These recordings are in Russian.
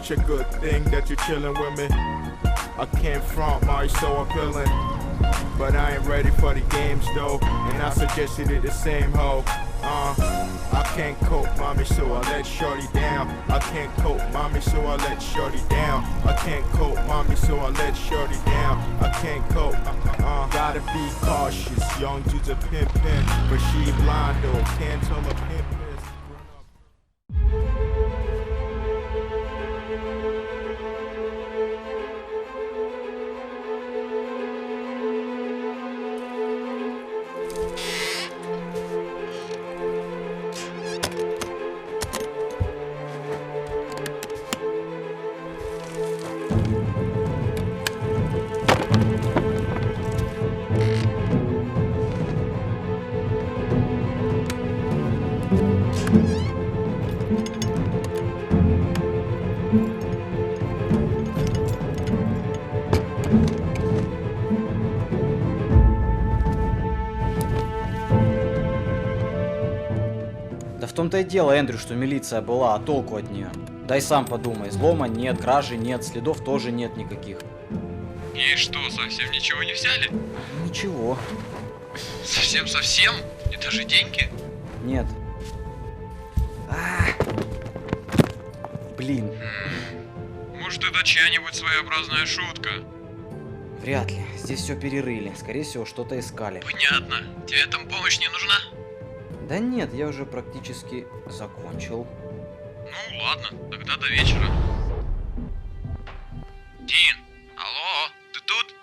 such a good thing that you're chilling with me. I can't front my so appealing, but I ain't ready for the games though, and I suggested it the same hoe. I can't cope, mommy, so I let shorty down. I can't cope, mommy, so I let shorty down. I can't cope, mommy, so I let shorty down. I can't cope, gotta be cautious. Young dude's a pimpin', but she blind though, can't tell a pimp is. Да в том-то и дело, Эндрю, что милиция была, а толку от нее? Дай сам подумай, взлома нет, кражи нет, следов тоже нет никаких. И что, совсем ничего не взяли? Ничего. Совсем-совсем? И даже деньги? Нет. Блин. Может, это чья-нибудь своеобразная шутка? Вряд ли. Здесь все перерыли. Скорее всего, что-то искали. Понятно. Тебе там помощь не нужна? Да нет, я уже практически закончил. Ну ладно, тогда до вечера. Дин, алло, ты тут?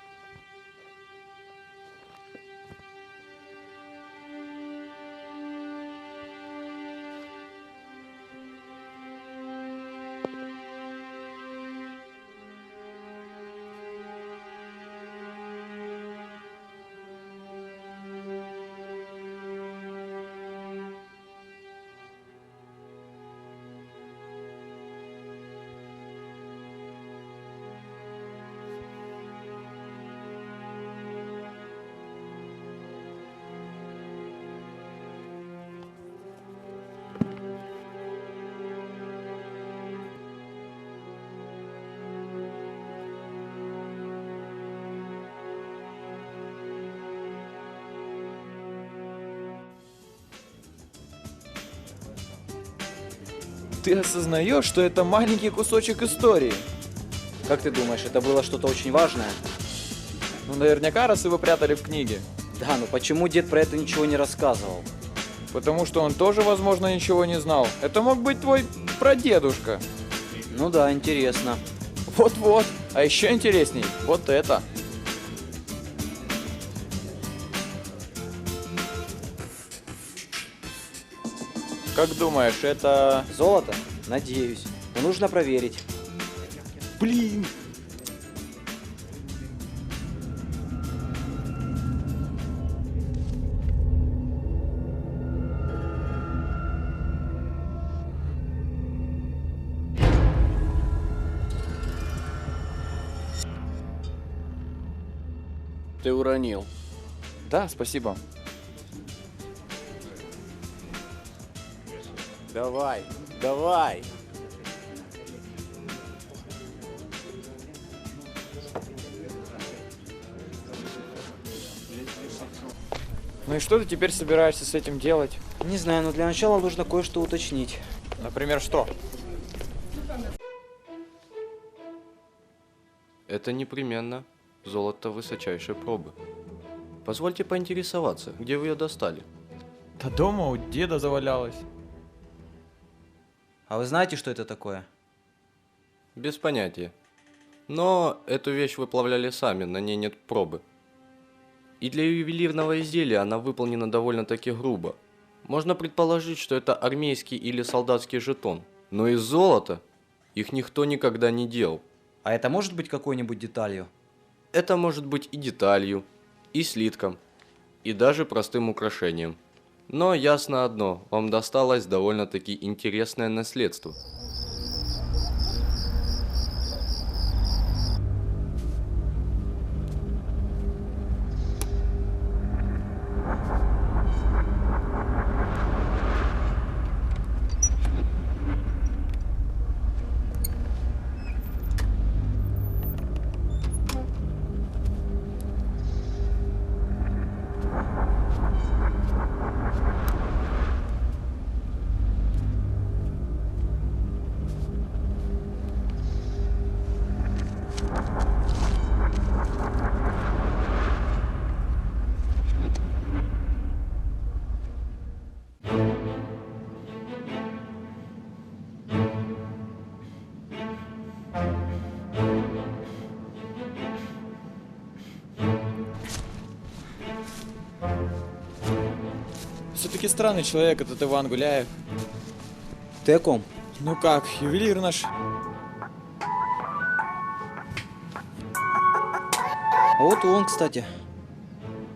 Ты осознаешь, что это маленький кусочек истории? Как ты думаешь, это было что-то очень важное? Ну, наверняка, раз его прятали в книге. Да, но почему дед про это ничего не рассказывал? Потому что он тоже, возможно, ничего не знал. Это мог быть твой прадедушка. Ну да, интересно. Вот-вот. А еще интересней, вот это. Как думаешь, это... Золото? Надеюсь. Но нужно проверить. Блин! Ты уронил. Да, спасибо. Давай, давай. Ну и что ты теперь собираешься с этим делать? Не знаю, но для начала нужно кое-что уточнить. Например, что? Это непременно золото высочайшей пробы. Позвольте поинтересоваться, где вы ее достали? Да дома у деда завалялось. А вы знаете, что это такое? Без понятия. Но эту вещь выплавляли сами, на ней нет пробы. И для ювелирного изделия она выполнена довольно-таки грубо. Можно предположить, что это армейский или солдатский жетон. Но из золота их никто никогда не делал. А это может быть какой-нибудь деталью? Это может быть и деталью, и слитком, и даже простым украшением. Но ясно одно, вам досталось довольно-таки интересное наследство. Все-таки странный человек этот Иван Гуляев. Ты о ком? Ну как, ювелир наш. А вот он, кстати.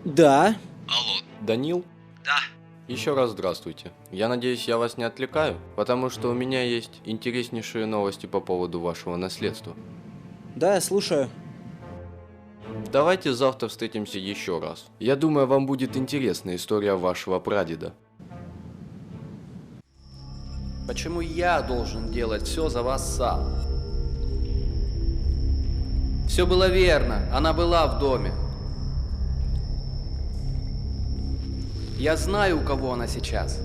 Да. Алло, Данил? да. Еще раз здравствуйте. Я надеюсь, я вас не отвлекаю, потому что у меня есть интереснейшие новости по поводу вашего наследства. Да, я слушаю. Давайте завтра встретимся еще раз. Я думаю, вам будет интересна история вашего прадеда. Почему я должен делать все за вас сам? Все было верно, она была в доме. Я знаю, у кого она сейчас.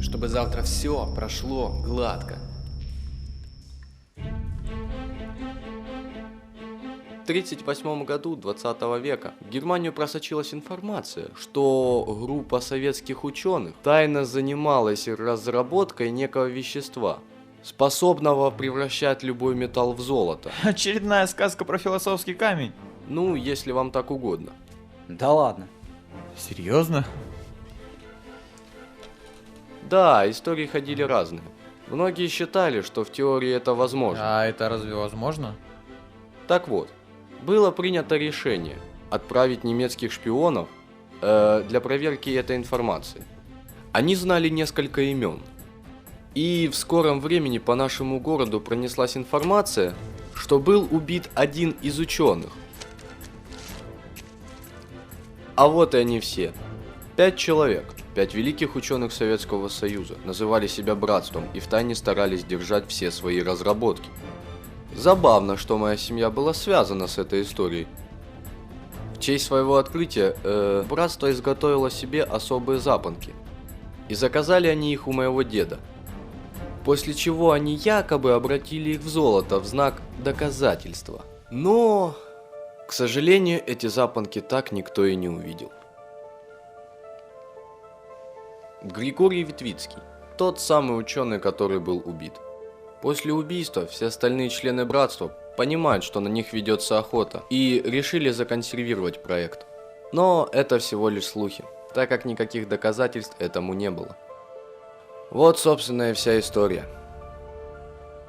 Чтобы завтра все прошло гладко. В 1938 году 20 века в Германию просочилась информация, что группа советских ученых тайно занималась разработкой некого вещества, способного превращать любой металл в золото. Очередная сказка про философский камень. Ну, если вам так угодно. Да ладно. Серьезно? Да, истории ходили разные. Многие считали, что в теории это возможно. А это разве возможно? Так вот, было принято решение отправить немецких шпионов для проверки этой информации. Они знали несколько имен. И в скором времени по нашему городу пронеслась информация, что был убит один из ученых. А вот и они все. 5 человек, 5 великих ученых Советского Союза, называли себя братством и втайне старались держать все свои разработки. Забавно, что моя семья была связана с этой историей. В честь своего открытия братство изготовило себе особые запонки. И заказали они их у моего деда. После чего они якобы обратили их в золото в знак доказательства. Но, к сожалению, эти запонки так никто и не увидел. Григорий Ветвицкий, тот самый ученый, который был убит. После убийства все остальные члены братства понимают, что на них ведется охота, и решили законсервировать проект. Но это всего лишь слухи, так как никаких доказательств этому не было. Вот, собственно, и вся история.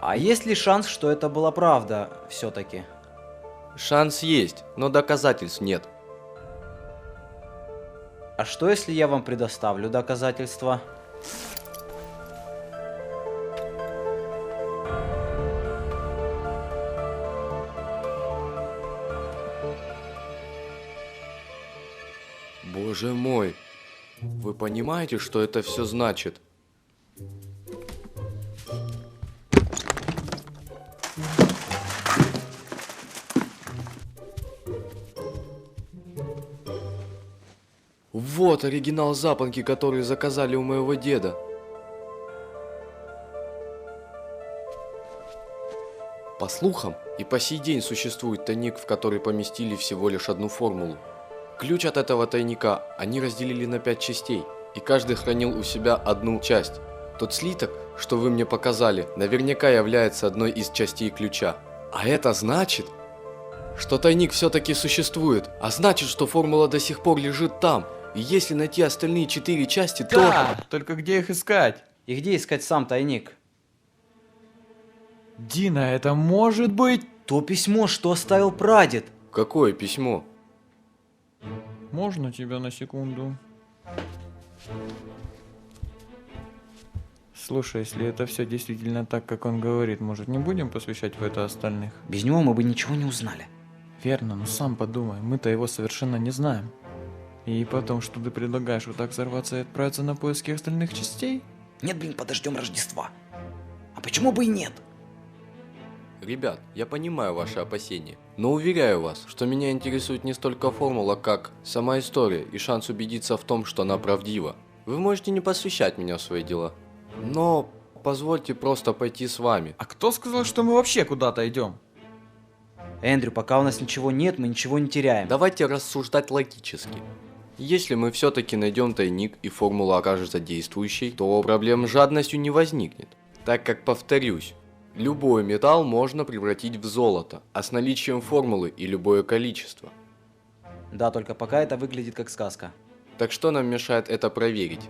А есть ли шанс, что это была правда все-таки? Шанс есть, но доказательств нет. А что если я вам предоставлю доказательства? Боже мой, вы понимаете, что это все значит? Вот оригинал запонки, которые заказали у моего деда. По слухам, и по сей день существует тайник, в который поместили всего лишь одну формулу. Ключ от этого тайника они разделили на 5 частей, и каждый хранил у себя одну часть. Тот слиток, что вы мне показали, наверняка является одной из частей ключа. А это значит, что тайник все-таки существует, а значит, что формула до сих пор лежит там. И если найти остальные 4 части, то... Да, только где их искать? И где искать сам тайник? Дина, это может быть... То письмо, что оставил прадед. Какое письмо? Можно тебя на секунду? Слушай, если это все действительно так, как он говорит, может, не будем посвящать в это остальных? Без него мы бы ничего не узнали. Верно, но сам подумай, мы-то его совершенно не знаем. И потом, что ты предлагаешь, вот так взорваться и отправиться на поиски остальных частей? Нет, блин, подождем Рождества. А почему бы и нет? Ребят, я понимаю ваши опасения, но уверяю вас, что меня интересует не столько формула, как сама история и шанс убедиться в том, что она правдива. Вы можете не посвящать меня в свои дела, но позвольте просто пойти с вами. А кто сказал, что мы вообще куда-то идем? Эндрю, пока у нас ничего нет, мы ничего не теряем. Давайте рассуждать логически. Если мы все-таки найдем тайник и формула окажется действующей, то проблем с жадностью не возникнет. Так как, повторюсь, любой металл можно превратить в золото, а с наличием формулы и любое количество. Да, только пока это выглядит как сказка. Так что нам мешает это проверить?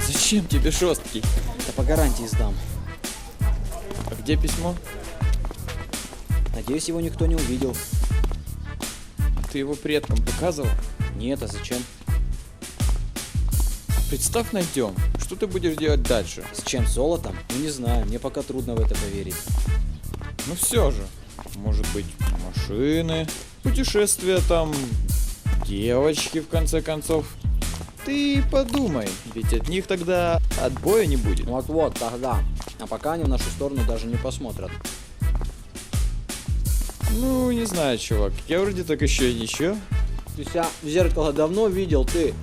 Зачем тебе жесткий? Это по гарантии сдам. А где письмо? Надеюсь, его никто не увидел. Ты его предкам показывал? Нет, а зачем? Представь, найдем. Что ты будешь делать дальше? С чем, с золотом? Ну не знаю, мне пока трудно в это поверить. Ну все же. Может быть, машины, путешествия там, девочки в конце концов. Ты подумай, ведь от них тогда отбоя не будет. Вот-вот, тогда. А пока они в нашу сторону даже не посмотрят. Ну, не знаю, чувак. Я вроде так еще и ничего. Ты себя в зеркало давно видел, ты?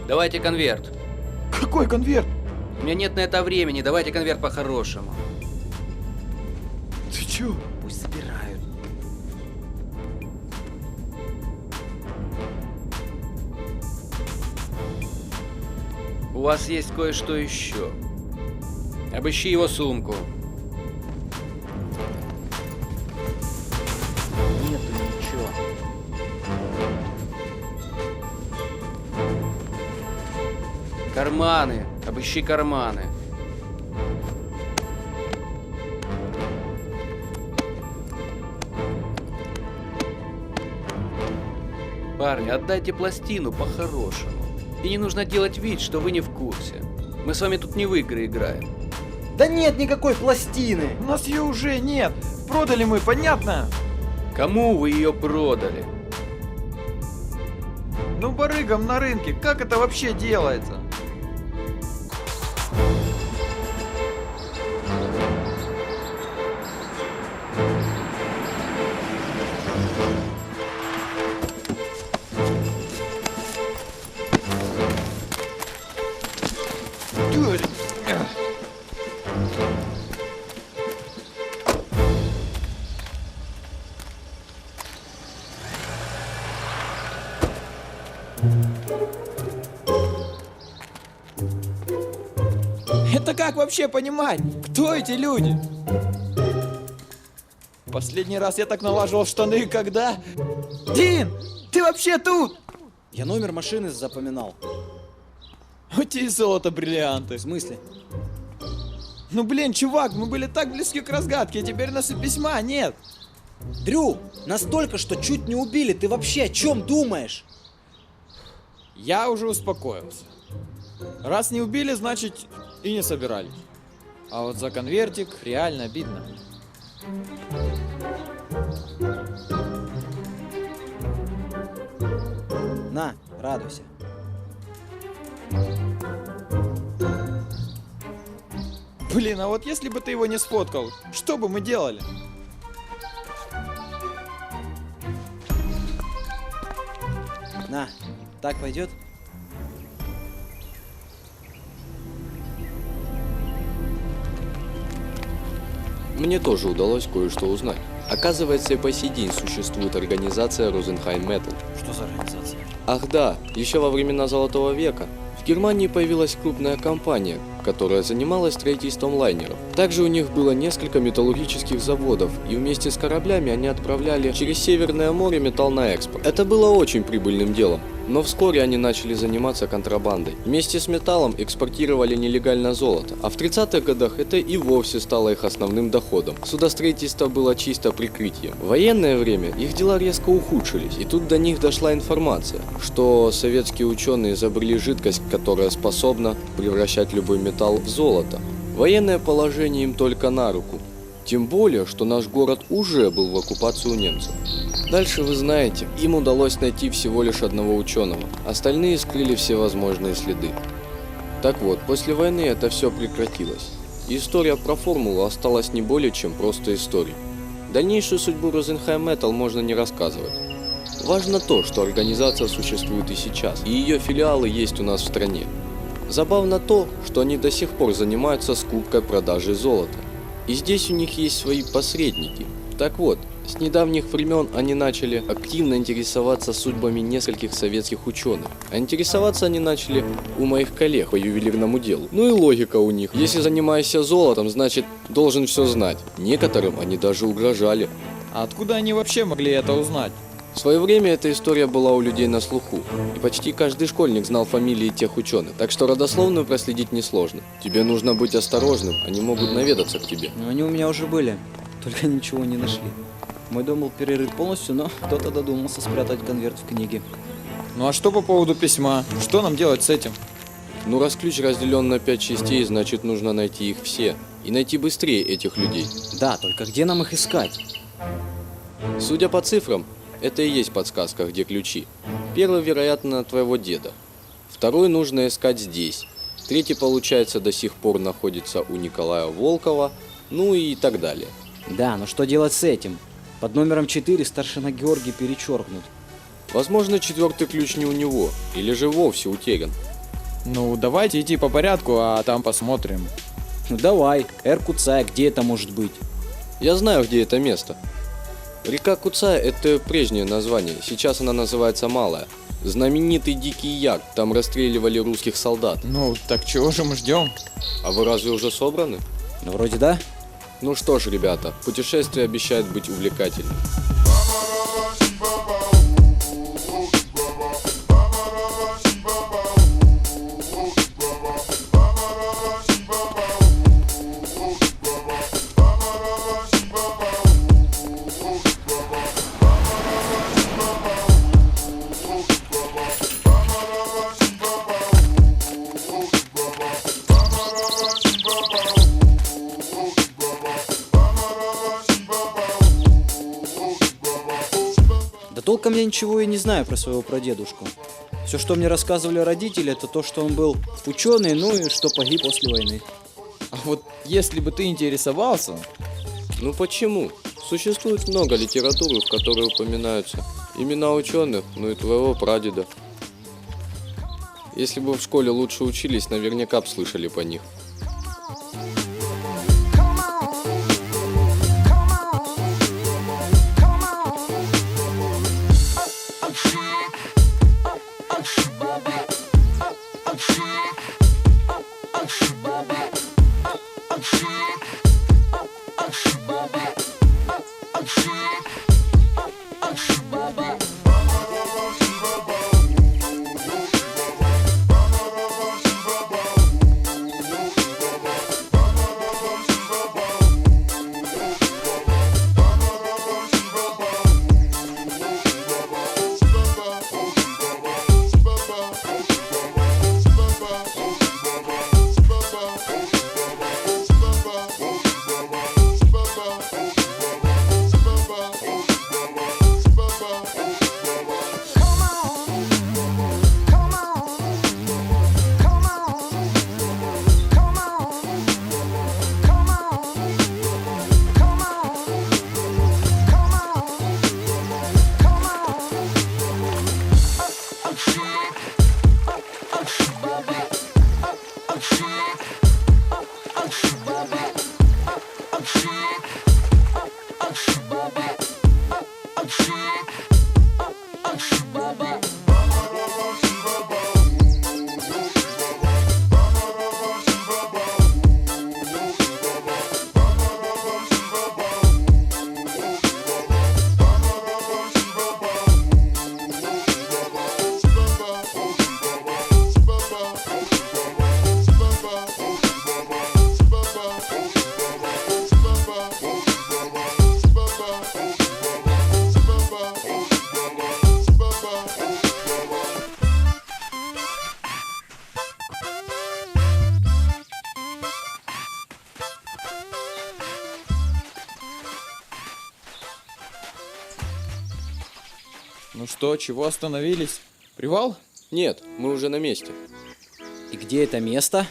Давайте конверт. Какой конверт? У меня нет на это времени, давайте конверт по-хорошему. Ты чё? Пусть забирают. У вас есть кое-что еще. Обыщи его сумку. Нету ничего. Карманы. Обыщи карманы. Парни, отдайте пластину по-хорошему. И не нужно делать вид, что вы не в курсе. Мы с вами тут не в игры играем. Да нет никакой пластины! У нас ее уже нет. Продали мы, понятно? Кому вы ее продали? Ну, барыгам на рынке. Как это вообще делается? Это как вообще понимать? Кто эти люди? Последний раз я так налаживал штаны, когда... Дин, ты вообще тут? Я номер машины запоминал. У тебя золото, бриллианты. В смысле? Ну блин, чувак, мы были так близки к разгадке, а теперь нас и письма нет. Дрю, настолько, что чуть не убили. Ты вообще о чем думаешь? Я уже успокоился. Раз не убили, значит и не собирали. А вот за конвертик реально обидно. На, радуйся. Блин, а вот если бы ты его не сфоткал, что бы мы делали? На, так пойдет? Мне тоже удалось кое-что узнать. Оказывается, и по сей день существует организация Rosenheim Metal. Что за организация? Ах да, еще во времена Золотого века в Германии появилась крупная компания, которая занималась строительством лайнеров. Также у них было несколько металлургических заводов, и вместе с кораблями они отправляли через Северное море металл на экспорт. Это было очень прибыльным делом. Но вскоре они начали заниматься контрабандой. Вместе с металлом экспортировали нелегально золото, а в 30-х годах это и вовсе стало их основным доходом. Судостроительство было чисто прикрытием. В военное время их дела резко ухудшились, и тут до них дошла информация, что советские ученые изобрели жидкость, которая способна превращать любой металл в золото. Военное положение им только на руку. Тем более, что наш город уже был в оккупации у немцев. Дальше вы знаете, им удалось найти всего лишь одного ученого, остальные скрыли все возможные следы. Так вот, после войны это все прекратилось. И история про формулу осталась не более чем просто историей. Дальнейшую судьбу Розенхайм Металл можно не рассказывать. Важно то, что организация существует и сейчас, и ее филиалы есть у нас в стране. Забавно то, что они до сих пор занимаются скупкой продажей золота. И здесь у них есть свои посредники. Так вот, с недавних времен они начали активно интересоваться судьбами нескольких советских ученых. А интересоваться они начали у моих коллег по ювелирному делу. Ну и логика у них. Если занимаешься золотом, значит должен все знать. Некоторым они даже угрожали. А откуда они вообще могли это узнать? В свое время эта история была у людей на слуху, и почти каждый школьник знал фамилии тех ученых, так что родословную проследить несложно. Тебе нужно быть осторожным, они могут наведаться к тебе. Но они у меня уже были, только ничего не нашли. Мой дом был перерыт полностью, но кто-то додумался спрятать конверт в книге. Ну а что по поводу письма? Что нам делать с этим? Ну раз ключ разделен на 5 частей, значит нужно найти их все. И найти быстрее этих людей. Да, только где нам их искать? Судя по цифрам, это и есть подсказка, где ключи. Первый, вероятно, твоего деда. Второй нужно искать здесь. Третий, получается, до сих пор находится у Николая Волкова. Ну и так далее. Да, но что делать с этим? Под номером 4 старшина Георгий перечеркнут. Возможно, четвертый ключ не у него. Или же вовсе утерян. Ну, давайте идти по порядку, а там посмотрим. Ну давай, Эр Куцай, где это может быть? Я знаю, где это место. Река Куцай – это прежнее название, сейчас она называется Малая. Знаменитый Дикий Яр, там расстреливали русских солдат. Ну, так чего же мы ждем? А вы разве уже собраны? Ну вроде да. Ну что ж, ребята, путешествие обещает быть увлекательным. Да толком я ничего и не знаю про своего прадедушку. Все, что мне рассказывали родители, это то, что он был ученый, ну и что погиб после войны. А вот если бы ты интересовался... Ну почему? Существует много литературы, в которой упоминаются имена ученых, ну и твоего прадеда. Если бы в школе лучше учились, наверняка б слышали по них. Что, чего остановились? Привал? Нет, мы уже на месте. И где это место?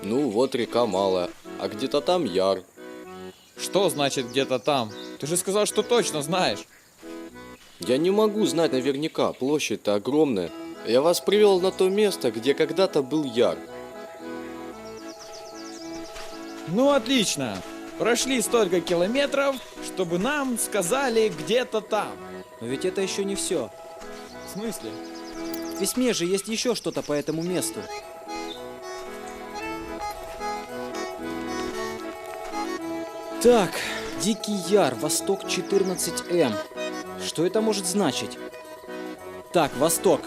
Ну, вот река Малая, а где-то там Яр. Что значит где-то там? Ты же сказал, что точно знаешь. Я не могу знать наверняка, площадь-то огромная. Я вас привел на то место, где когда-то был Яр. Ну, отлично. Прошли столько километров, чтобы нам сказали где-то там. Но ведь это еще не все. В смысле? В письме же есть еще что-то по этому месту. Так, Дикий Яр, Восток 14М. Что это может значить? Так, Восток.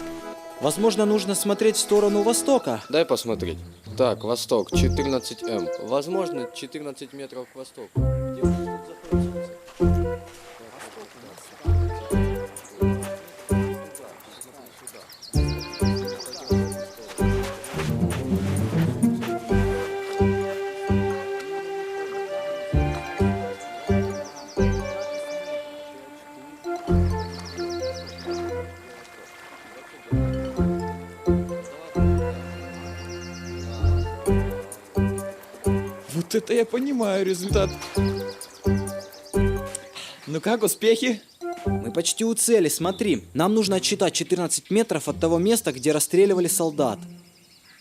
Возможно, нужно смотреть в сторону Востока. Дай посмотреть. Так, Восток, 14М. Возможно, 14 метров к востоку. Где мы тут находимся? Вот это я понимаю результат. Ну как, успехи? Мы почти у цели, смотри. Нам нужно отсчитать 14 метров от того места, где расстреливали солдат.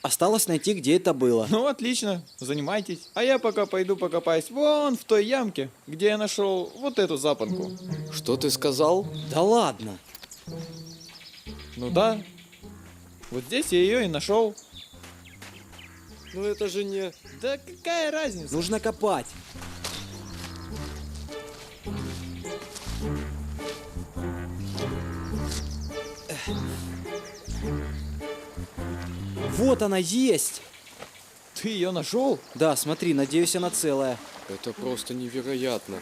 Осталось найти, где это было. Ну, отлично, занимайтесь. А я пока пойду покопаюсь вон в той ямке, где я нашел вот эту запонку. Что ты сказал? Да ладно. Ну да, вот здесь я ее и нашел. Ну это же не... Да какая разница? Нужно копать. Вот она есть. Ты ее нашел? Да, смотри, надеюсь, она целая. Это просто невероятно.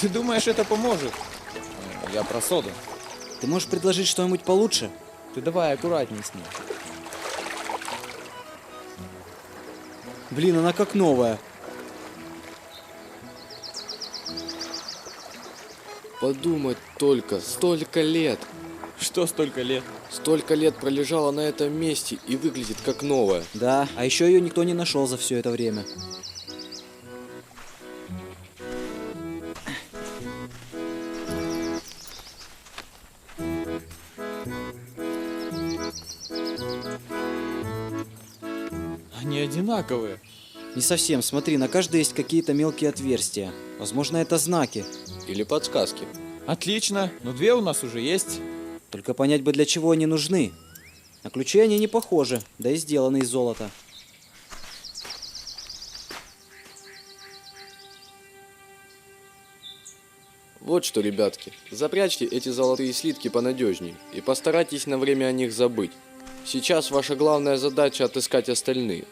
Ты думаешь, это поможет? Я про соду. Ты можешь предложить что-нибудь получше? Ты давай аккуратней с ней. Блин, она как новая. Подумать только, столько лет. Что столько лет? Столько лет пролежала на этом месте и выглядит как новая. Да, а еще ее никто не нашел за все это время. Они одинаковые. Не совсем, смотри, на каждой есть какие-то мелкие отверстия. Возможно, это знаки. Или подсказки. Отлично, но две у нас уже есть. Только понять бы, для чего они нужны. На ключи они не похожи, да и сделаны из золота. Вот что, ребятки, запрячьте эти золотые слитки понадежней и постарайтесь на время о них забыть. Сейчас ваша главная задача отыскать остальные.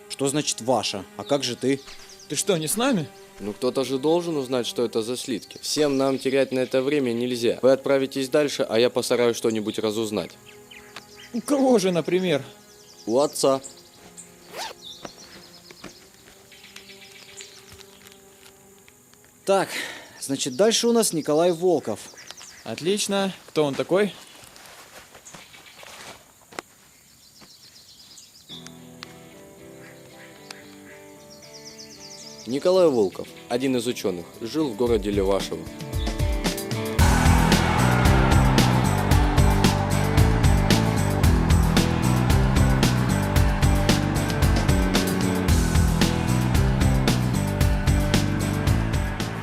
Что значит ваша? А как же ты? Ты что, не с нами? Ну кто-то же должен узнать, что это за слитки. Всем нам терять на это время нельзя. Вы отправитесь дальше, а я постараюсь что-нибудь разузнать. У кого же, например? У отца. Так, значит, дальше у нас Николай Волков. Отлично. Кто он такой? Николай Волков, один из ученых, жил в городе Левашево.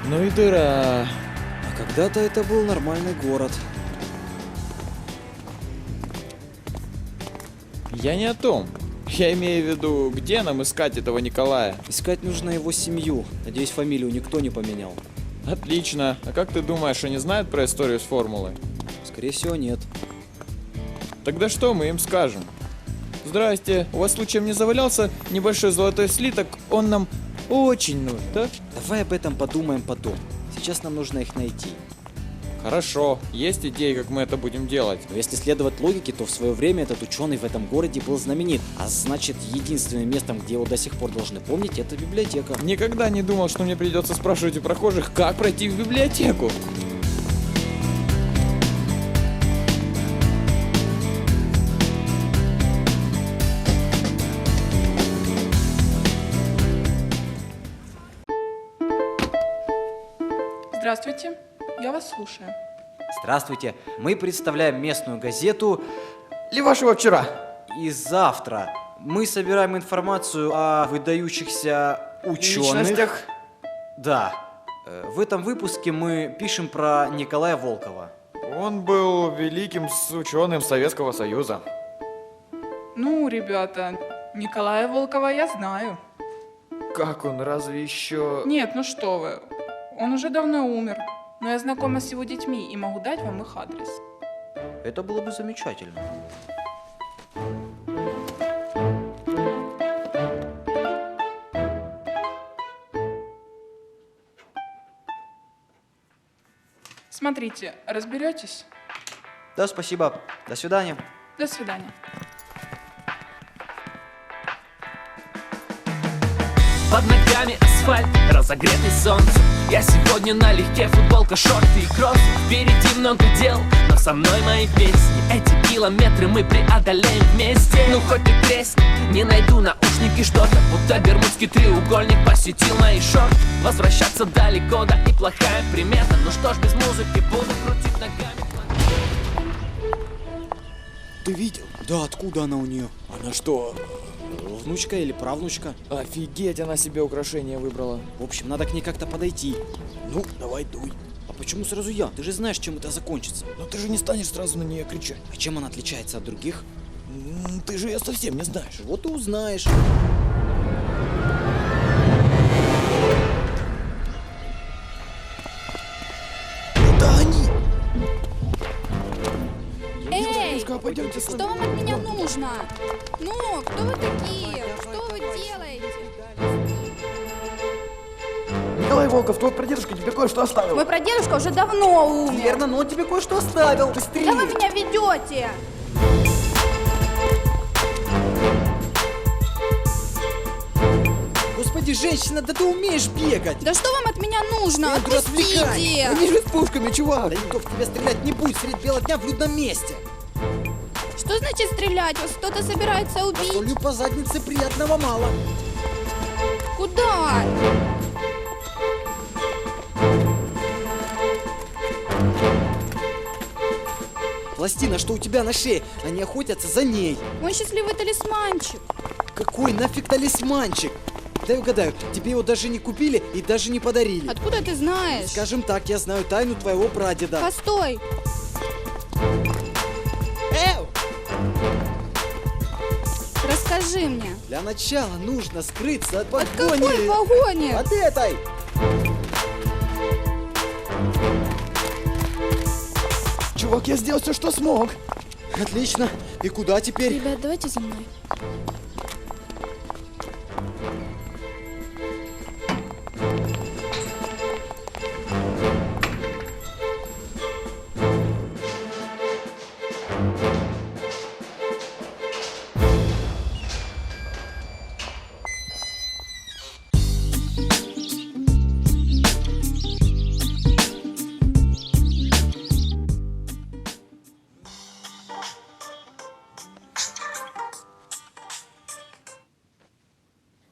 Ну и дыра. А когда-то это был нормальный город. Я не о том. Я имею в виду, где нам искать этого Николая? Искать нужно его семью. Надеюсь, фамилию никто не поменял. Отлично. А как ты думаешь, они знают про историю с формулой? Скорее всего, нет. Тогда что мы им скажем? Здрасте, у вас случаем не завалялся небольшой золотой слиток? Он нам очень нужен, да? Давай об этом подумаем потом. Сейчас нам нужно их найти. Хорошо, есть идеи, как мы это будем делать? Но если следовать логике, то в свое время этот ученый в этом городе был знаменит. А значит, единственным местом, где его до сих пор должны помнить, это библиотека. Никогда не думал, что мне придется спрашивать у прохожих, как пройти в библиотеку. Здравствуйте, я вас слушаю. Здравствуйте, мы представляем местную газету, Ли вашего вчера? и завтра мы собираем информацию о выдающихся ученых. Личностях? Да. В этом выпуске мы пишем про Николая Волкова. Он был великим ученым Советского Союза. Ну, ребята, Николая Волкова я знаю. Как он, разве еще... Нет, ну что вы, он уже давно умер. Но я знакома с его детьми и могу дать вам их адрес. Это было бы замечательно. Смотрите, разберетесь? Да, спасибо. До свидания. До свидания. Под ногами асфальт, разогретый солнцем. Я сегодня налегке, футболка, шорты и кроссы. Впереди много дел, но со мной мои песни. Эти километры мы преодолеем вместе. Ну хоть и тресни, не найду наушники, что-то будто бермудский треугольник посетил мои шорты. Возвращаться далеко, да и плохая примета. Ну что ж, без музыки буду крутить ногами. Ты видел? Да, откуда она у нее? Она что? Внучка или правнучка? Офигеть, она себе украшение выбрала. В общем, надо к ней как-то подойти. Ну, давай дуй. А почему сразу я? Ты же знаешь, чем это закончится. Но ты же не станешь сразу на нее кричать. А чем она отличается от других? Ты же ее совсем не знаешь. Вот и узнаешь. Это они! Эй, Пойдемте с что вам от меня нужно? Ну, кто вы такие? Что вы делаете? Николай Волков, твой прадедушка тебе кое-что оставил. Мой прадедушка уже давно умер. Верно, но он тебе кое-что оставил. Да Быстрее. вы меня ведете. Господи, женщина, да ты умеешь бегать. Да что вам от меня нужно? Эндро, отвлекай. Отпустите. Они же с пушками, чувак. Да никто в тебя стрелять не будет средь бела дня в людном месте. Что значит стрелять? Вас кто-то собирается убить? Солью по заднице приятного мало. Куда? Пластина, что у тебя на шее, они охотятся за ней. Мой счастливый талисманчик. Какой нафиг талисманчик? Дай угадаю, тебе его даже не купили и даже не подарили. Откуда ты знаешь? Скажем так, я знаю тайну твоего прадеда. Постой. Эу! Расскажи мне. Для начала нужно скрыться от От погони. какой погони? От этой! Чувак, я сделал все, что смог. Отлично. И куда теперь? Ребят, давайте за мной.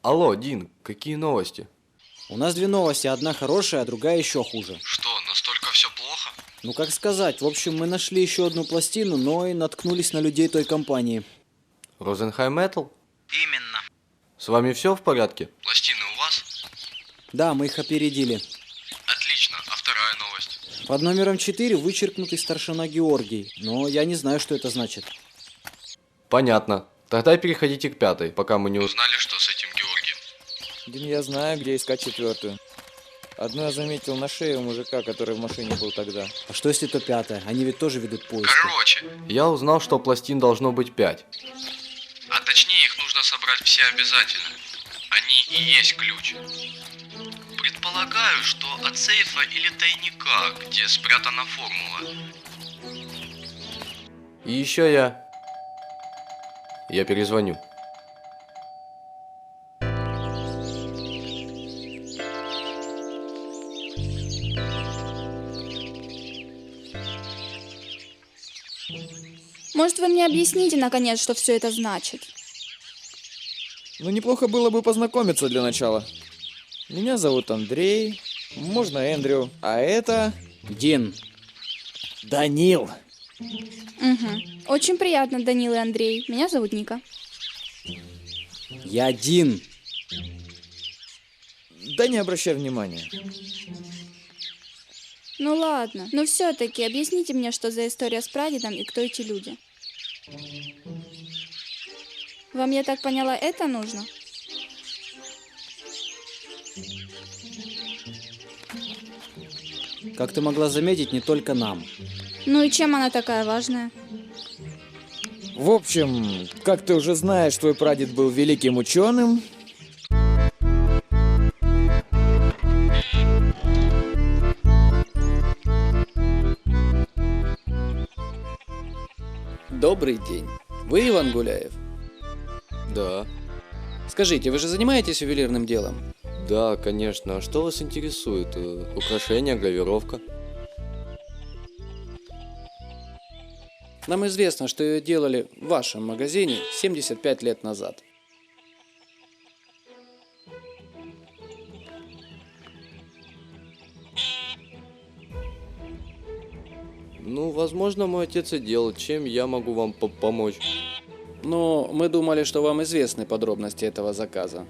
Алло, Дин, какие новости? У нас две новости, одна хорошая, а другая еще хуже. Что, настолько все плохо? Ну как сказать, в общем, мы нашли еще одну пластину, но и наткнулись на людей той компании. Розенхайм Метал? Именно. С вами все в порядке? Пластины у вас? Да, мы их опередили. Отлично. А вторая новость? Под номером 4 вычеркнутый старшина Георгий, но я не знаю, что это значит. Понятно. Тогда переходите к пятой, пока мы не узнали. Узнали, что с этим Георгием? Дин, я знаю, где искать четвертую. Одну я заметил на шее у мужика, который в машине был тогда. А что если то пятое? Они ведь тоже ведут поиски. Короче, Я узнал, что пластин должно быть 5. а точнее их нужно собрать все обязательно. Они и есть ключ. Предполагаю, что от сейфа или тайника, где спрятана формула. И еще я перезвоню. Может, вы мне объясните, наконец, что все это значит? Ну, неплохо было бы познакомиться для начала. Меня зовут Андрей, можно Эндрю, а это... Дин. Данил. Угу. Очень приятно, Данил и Андрей. Меня зовут Ника. Я Дин. Да не обращай внимания. Ну ладно, но все-таки объясните мне, что за история с прадедом и кто эти люди. Вам, я так поняла, это нужно? Как ты могла заметить, не только нам. Ну и чем она такая важная? В общем, как ты уже знаешь, твой прадед был великим ученым. Добрый день. Вы Иван Гуляев? Да, Скажите, вы же занимаетесь ювелирным делом? да, конечно. А что вас интересует? Украшения, гравировка? Нам известно, что ее делали в вашем магазине 75 лет назад. Ну, возможно, мой отец и делал. Чем я могу вам помочь? Но мы думали, что вам известны подробности этого заказа.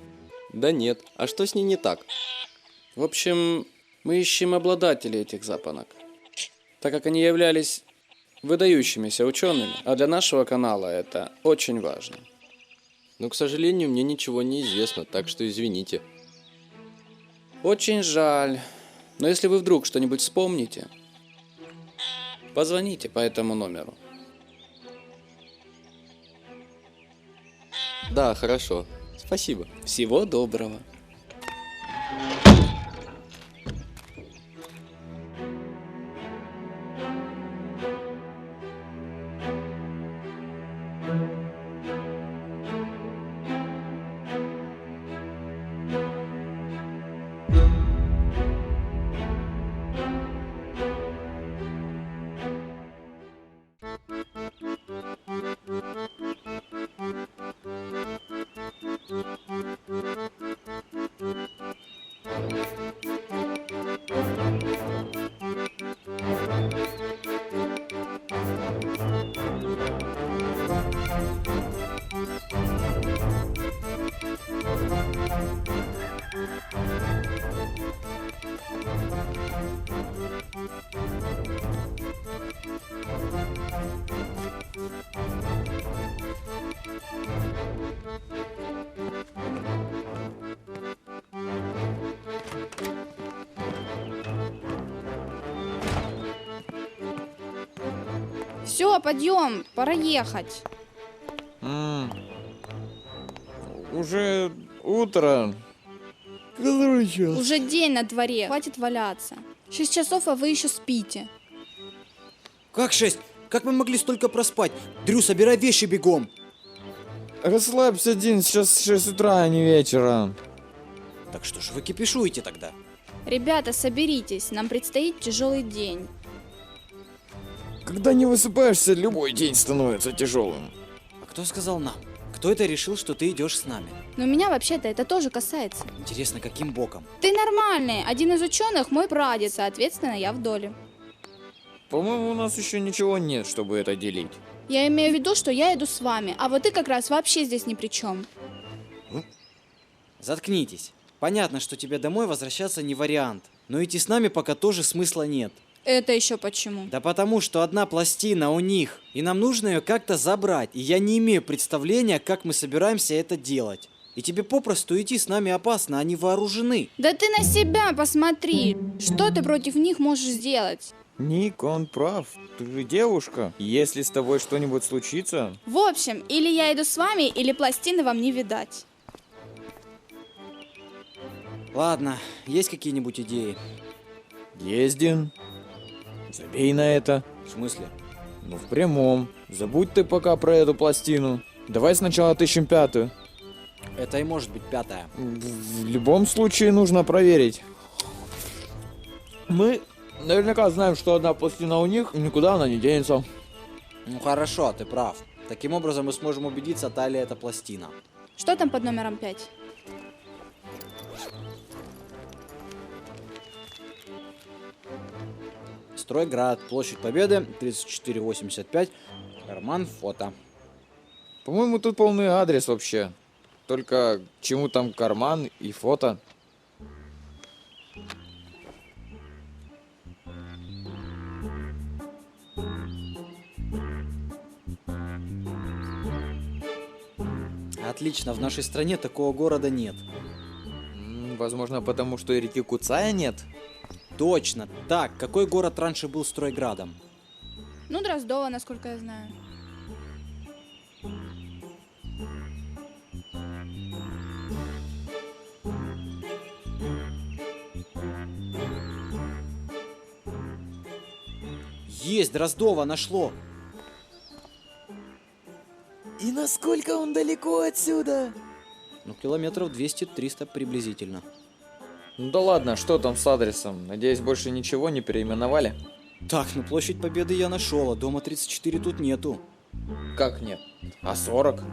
Да нет. А что с ней не так? В общем, мы ищем обладателей этих запонок, так как они являлись выдающимися учеными, а для нашего канала это очень важно. Но, к сожалению, мне ничего не известно, так что извините. Очень жаль, но если вы вдруг что-нибудь вспомните, позвоните по этому номеру. Да, хорошо. Спасибо. Всего доброго. Все, подъем, пора ехать. Уже утро. Который час? Уже день на дворе, хватит валяться. 6 часов, а вы еще спите. Как 6? Как мы могли столько проспать? Дрю, собирай вещи бегом. Расслабься, Дин, сейчас 6 утра, а не вечера. Так что же вы кипишуете тогда? Ребята, соберитесь, нам предстоит тяжелый день. Когда не высыпаешься, любой день становится тяжелым. А кто сказал нам? Кто это решил, что ты идешь с нами? Но меня вообще-то это тоже касается. Интересно, каким боком? Ты нормальный, один из ученых мой прадед, соответственно, я в доле. По-моему, у нас еще ничего нет, чтобы это делить. Я имею в виду, что я иду с вами, а вот ты как раз вообще здесь ни при чем. Заткнитесь. Понятно, что тебе домой возвращаться не вариант. Но идти с нами пока тоже смысла нет. Это еще почему? Да потому, что одна пластина у них, и нам нужно ее как-то забрать, и я не имею представления, как мы собираемся это делать. И тебе попросту идти с нами опасно, они вооружены. Да ты на себя посмотри. Что ты против них можешь сделать? Ник, он прав. Ты же девушка. Если с тобой что-нибудь случится... В общем, или я иду с вами, или пластины вам не видать. Ладно, есть какие-нибудь идеи? Ездим. Забей на это. В смысле? Ну, в прямом. Забудь ты пока про эту пластину. Давай сначала отыщем 5-ю. Это и может быть 5-я. В любом случае нужно проверить. Мы наверняка знаем, что одна пластина у них, и никуда она не денется. Ну хорошо, ты прав. Таким образом мы сможем убедиться, та ли это пластина. Что там под номером 5? Стройград, площадь Победы, 3485, карман, фото. По-моему, тут полный адрес вообще. Только к чему там карман и фото? Отлично, в нашей стране такого города нет. Возможно, потому что и реки Куцая нет. Точно. Так, какой город раньше был Стройградом? Ну, Дроздово, насколько я знаю. Есть, Дроздово, нашло. И насколько он далеко отсюда? Ну, километров 200-300 приблизительно. Ну да ладно, что там с адресом? Надеюсь, больше ничего не переименовали? Так, ну площадь Победы я нашел, а дома 34 тут нету. Как нет? А 40?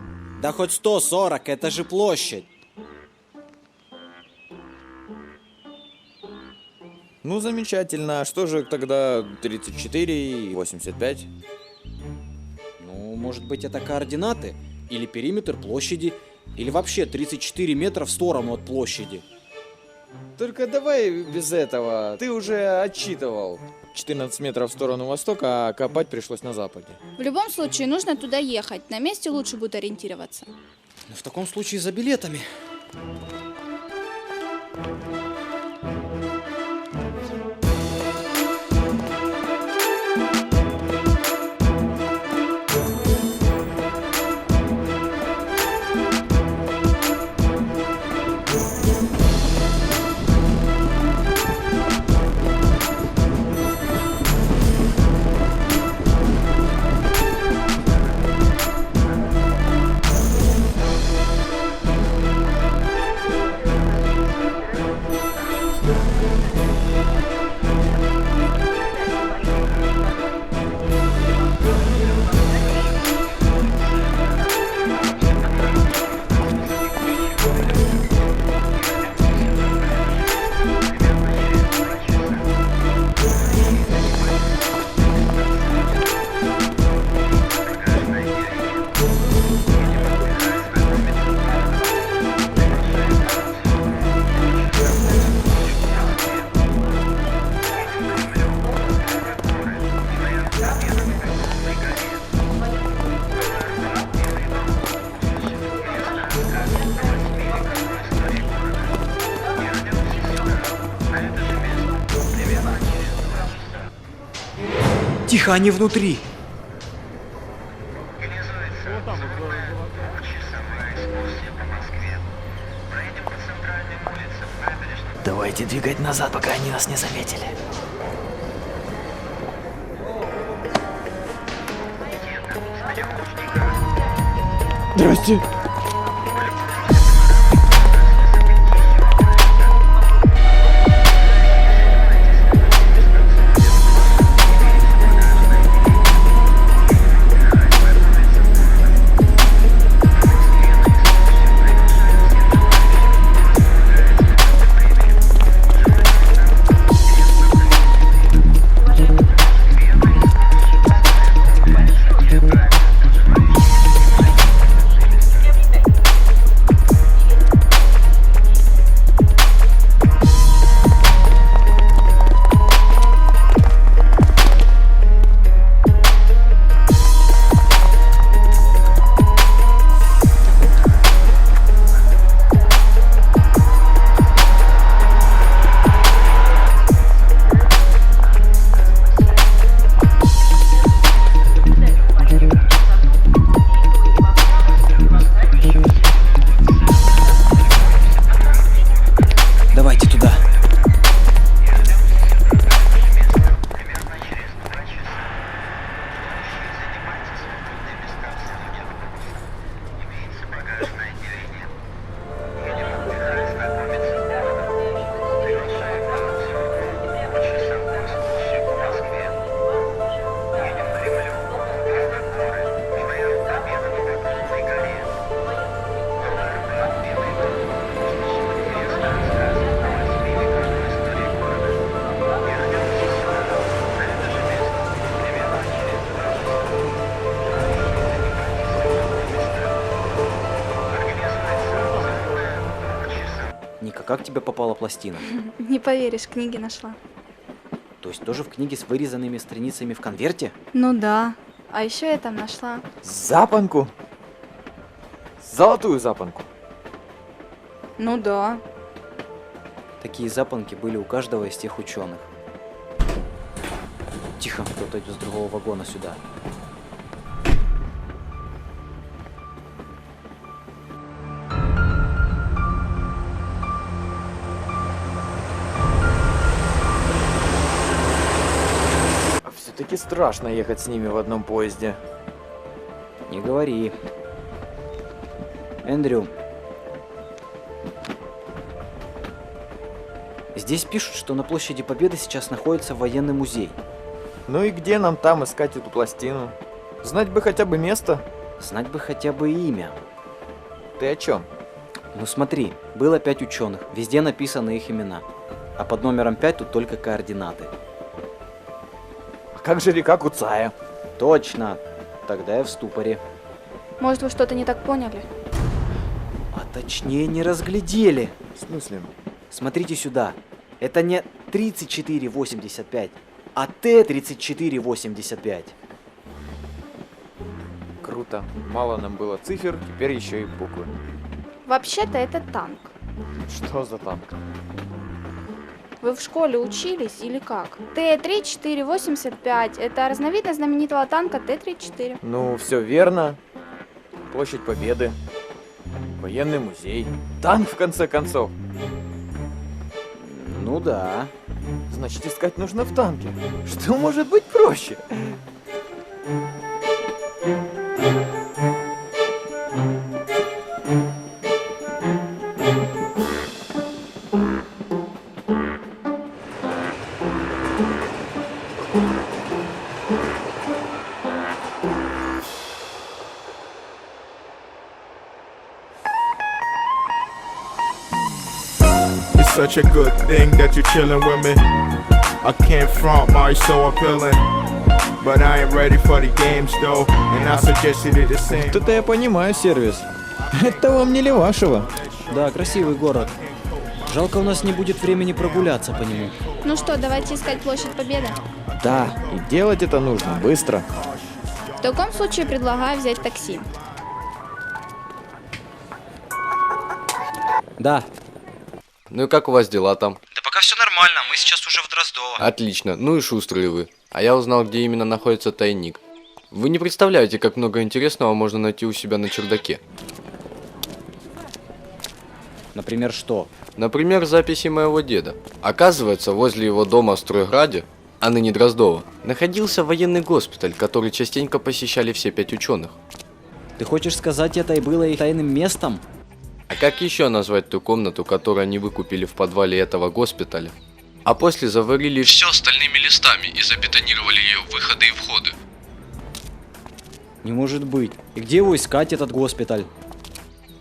Да хоть 140, это же площадь. Ну замечательно, а что же тогда 34 и 85? Ну, может быть, это координаты? Или периметр площади? Или вообще 34 метра в сторону от площади? Только давай без этого. Ты уже отчитывал. 14 метров в сторону востока, а копать пришлось на западе. В любом случае, нужно туда ехать. На месте лучше будет ориентироваться. Ну, в таком случае за билетами. Тихо, они внутри. Давайте двигать назад, пока они нас не заметили. Здрасте. как тебе попала пластина? Не поверишь, книги нашла. То есть тоже в книге с вырезанными страницами в конверте? Ну да. А еще я там нашла. Запонку? Золотую запонку. Ну да. Такие запонки были у каждого из тех ученых. Тихо, кто-то идет с другого вагона сюда. Все-таки страшно ехать с ними в одном поезде. Не говори. Эндрю. Здесь пишут, что на площади Победы сейчас находится военный музей. Ну и где нам там искать эту пластину? Знать бы хотя бы место. Знать бы хотя бы имя. Ты о чем? Ну смотри, было 5 ученых, везде написаны их имена. А под номером 5 тут только координаты. А как же река Куцая? Точно. Тогда я в ступоре. Может, вы что-то не так поняли? А точнее не разглядели. В смысле? Смотрите сюда. Это не 3485, а Т-3485. Круто. Мало нам было цифр, теперь еще и буквы. Вообще-то это танк. Что за танк? Вы в школе учились или как? Т-3485 – это разновидность знаменитого танка Т-34. Ну, все верно. Площадь Победы. Военный музей. Танк, в конце концов. Ну да. Значит, искать нужно в танке. Что может быть проще? It's such a good thing that you're chilling with me. I can't front my so appealing. But I ain't ready for the games though. And I suggested it the same. Вот это я понимаю сервис. Это вам не Левашева. Да, красивый город. Жалко, у нас не будет времени прогуляться по нему. Ну что, давайте искать площадь Победы. Да, и делать это нужно быстро. В таком случае предлагаю взять такси. Да. Ну и как у вас дела там? Да пока все нормально, мы сейчас уже в Дроздово. Отлично, ну и шустрые вы. А я узнал, где именно находится тайник. Вы не представляете, как много интересного можно найти у себя на чердаке. Например, что? Например, записи моего деда. Оказывается, возле его дома в Стройграде, а ныне Дроздово, находился военный госпиталь, который частенько посещали все 5 ученых. Ты хочешь сказать, это и было их тайным местом? А как еще назвать ту комнату, которую они выкупили в подвале этого госпиталя, а после заварили все остальными листами и забетонировали ее выходы и входы? Не может быть. И где его искать, этот госпиталь?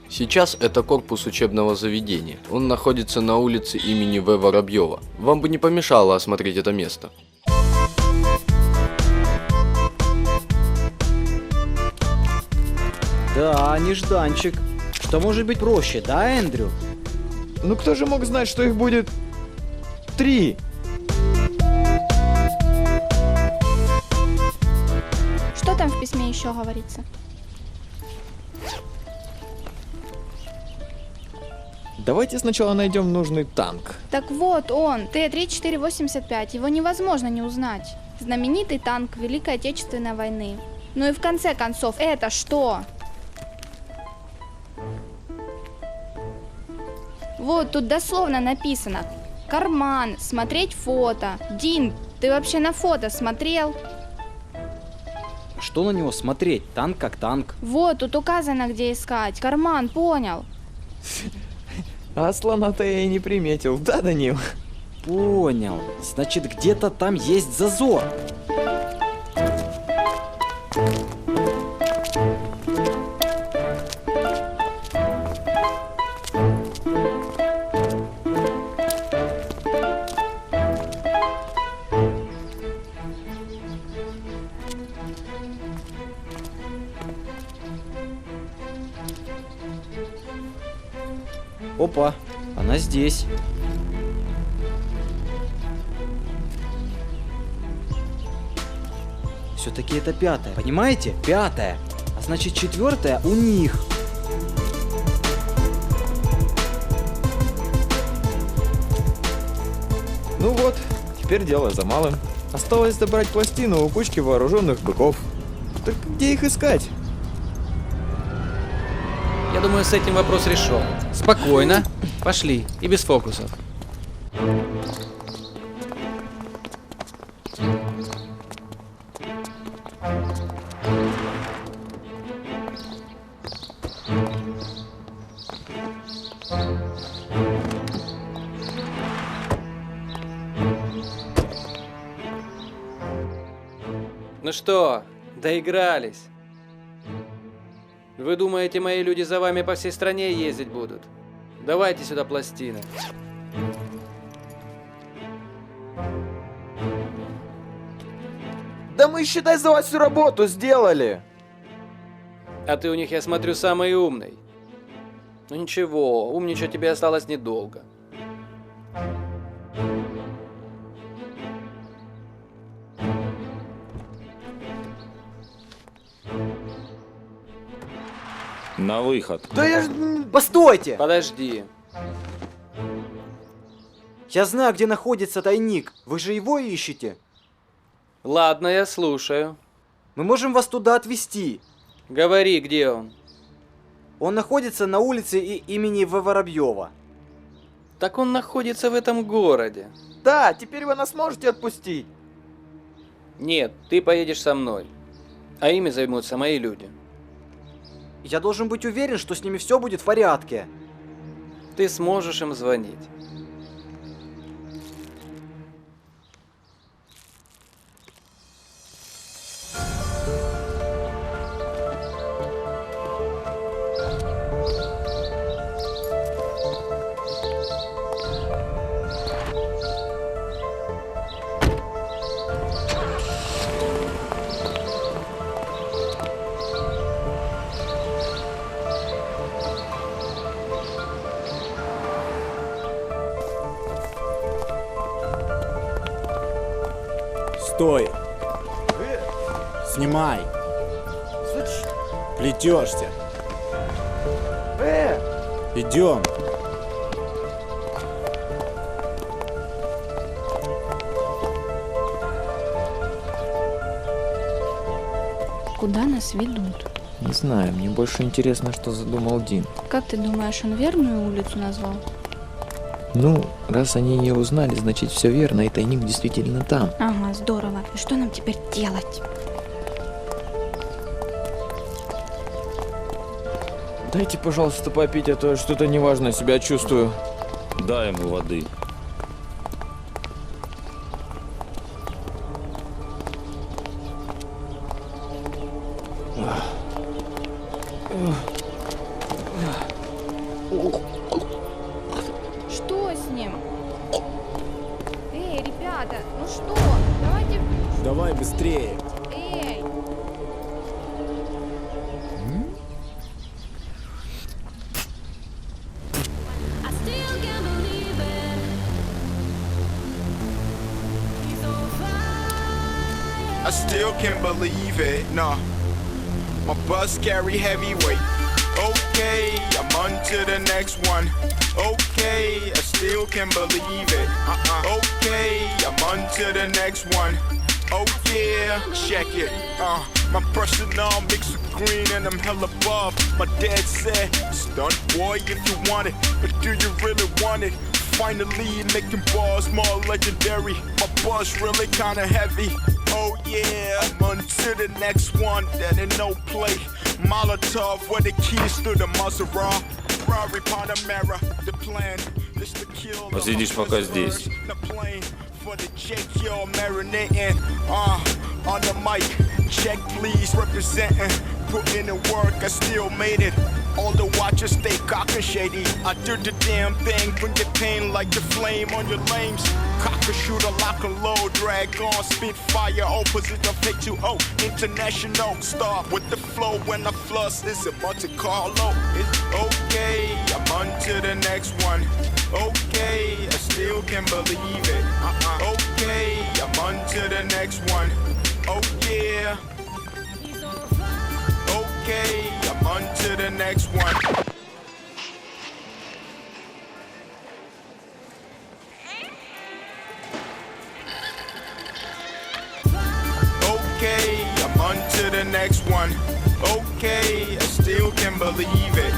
Сейчас это корпус учебного заведения. Он находится на улице имени В. Воробьева. Вам бы не помешало осмотреть это место. Да, нежданчик. Что может быть проще, да, Эндрю? Ну кто же мог знать, что их будет 3? Что там в письме еще говорится? Давайте сначала найдем нужный танк. Так вот он, Т-3485, его невозможно не узнать. Знаменитый танк Великой Отечественной войны. Ну и в конце концов, это что? Вот тут дословно написано: карман, смотреть фото. Дин, ты вообще на фото смотрел? Что на него смотреть? Танк как танк. Вот тут указано, где искать. Карман, понял? А слона-то я и не приметил, да, Данил? Понял. Значит, где-то там есть зазор. Опа. Она здесь. Все-таки это 5-я. Понимаете? 5-я. А значит 4-я у них. Ну вот, теперь дело за малым. Осталось забрать пластину у кучки вооруженных быков. Так где их искать? Я думаю, с этим вопрос решен. Спокойно. Пошли. И без фокусов. Ну что, доигрались? Вы думаете, мои люди за вами по всей стране ездить будут? Давайте сюда пластины. Да мы, считай, за вас всю работу сделали. А ты у них, я смотрю, самый умный. Ну ничего, умничать тебе осталось недолго. На выход. Да я ж... Постойте! Подожди. Я знаю, где находится тайник. Вы же его ищете. Ладно, я слушаю. Мы можем вас туда отвезти. Говори, где он. Он находится на улице имени Воробьева. Так он находится в этом городе. Да, теперь вы нас можете отпустить. Нет, ты поедешь со мной. А ими займутся мои люди. Я должен быть уверен, что с ними все будет в порядке. Ты сможешь им звонить. Стой! Снимай! Плетешься! Идем! Куда нас ведут? Не знаю, мне больше интересно, что задумал Дин. Как ты думаешь, он верную улицу назвал? Ну, раз они ее узнали, значит все верно, и тайник действительно там. Ага, здорово. И что нам теперь делать? Дайте, пожалуйста, попить, а то я что-то неважно себя чувствую. Дай ему воды. Что с ним? Эй, ребята, ну что? Давайте... Давай быстрее! Эй! I still can't believe it, nah. My bus carry heavyweight. Okay, I'm on to the next one. Okay, I still can't believe it. Okay, I'm on to the next one. Oh yeah, check it. My personal mix of green and I'm hella buff. My dad said, stunt boy if you want it, but do you really want it? Finally making balls more legendary. My buzz really kinda heavy. Oh yeah, I'm on to the next one. That ain't no play. Molotov with the keys to the Maserati. Ferrari Panamera. The plan is to kill. Посидишь пока здесь. For the Jake, you're marinating. On the mic. Check please, representing, putting in work, I still made it. All the watchers stay cock and shady. I do the damn thing, bring the pain like the flame on your lames. Cock a shooter, lock and load, drag on, spit fire, opposite of H2O. International star with the flow when I floss, it's a Monte Carlo. It's okay, I'm on to the next one. Okay, I still can't believe it. Okay, I'm on to the next one. Oh yeah. Okay, I'm on to the next one. Okay, I'm on to the next one. Okay, I still can't believe it.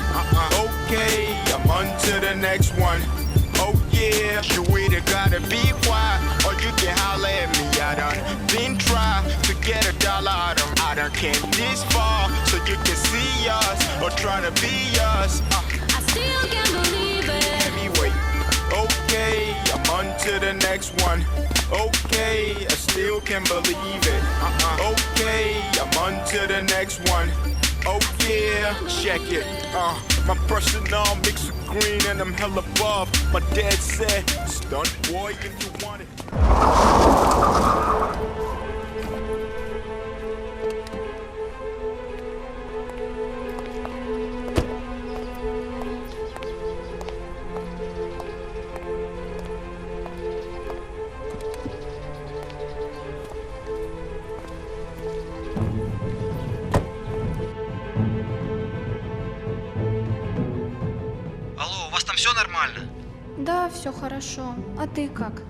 Okay, I'm on to the next one. Oh yeah, you either gotta be quiet or you can holler at me. I done been try to get $1 out of. I done came this far so you can see us or try to be us. I still can't believe it. Heavyweight. Okay, I'm on to the next one. Okay, I still can't believe it. Okay, I'm on to the next one. Oh yeah, check it. My personal mix with green and I'm hella above. My dad said, stunt boy if you want it. Алло, у вас там все нормально? Да, все хорошо. А ты как?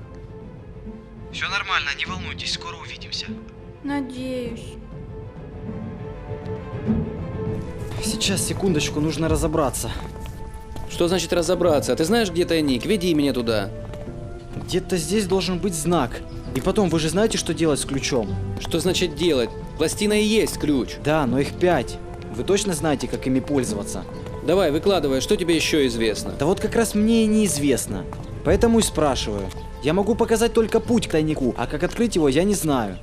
Все нормально, не волнуйтесь, скоро увидимся. Надеюсь. Сейчас, секундочку, нужно разобраться. Что значит разобраться? Ты знаешь, где тайник? Веди меня туда. Где-то здесь должен быть знак. И потом, вы же знаете, что делать с ключом? Что значит делать? Пластина и есть ключ. Да, но их 5. Вы точно знаете, как ими пользоваться? Давай, выкладывай, что тебе еще известно? Да вот как раз мне и неизвестно. Поэтому и спрашиваю. Я могу показать только путь к тайнику, а как открыть его, я не знаю.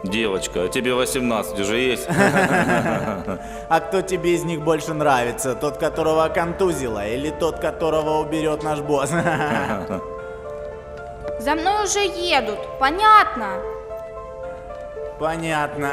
Девочка, а тебе 18 уже есть? А кто тебе из них больше нравится? Тот, которого контузило, или тот, которого уберет наш босс? За мной уже едут, понятно? Понятно.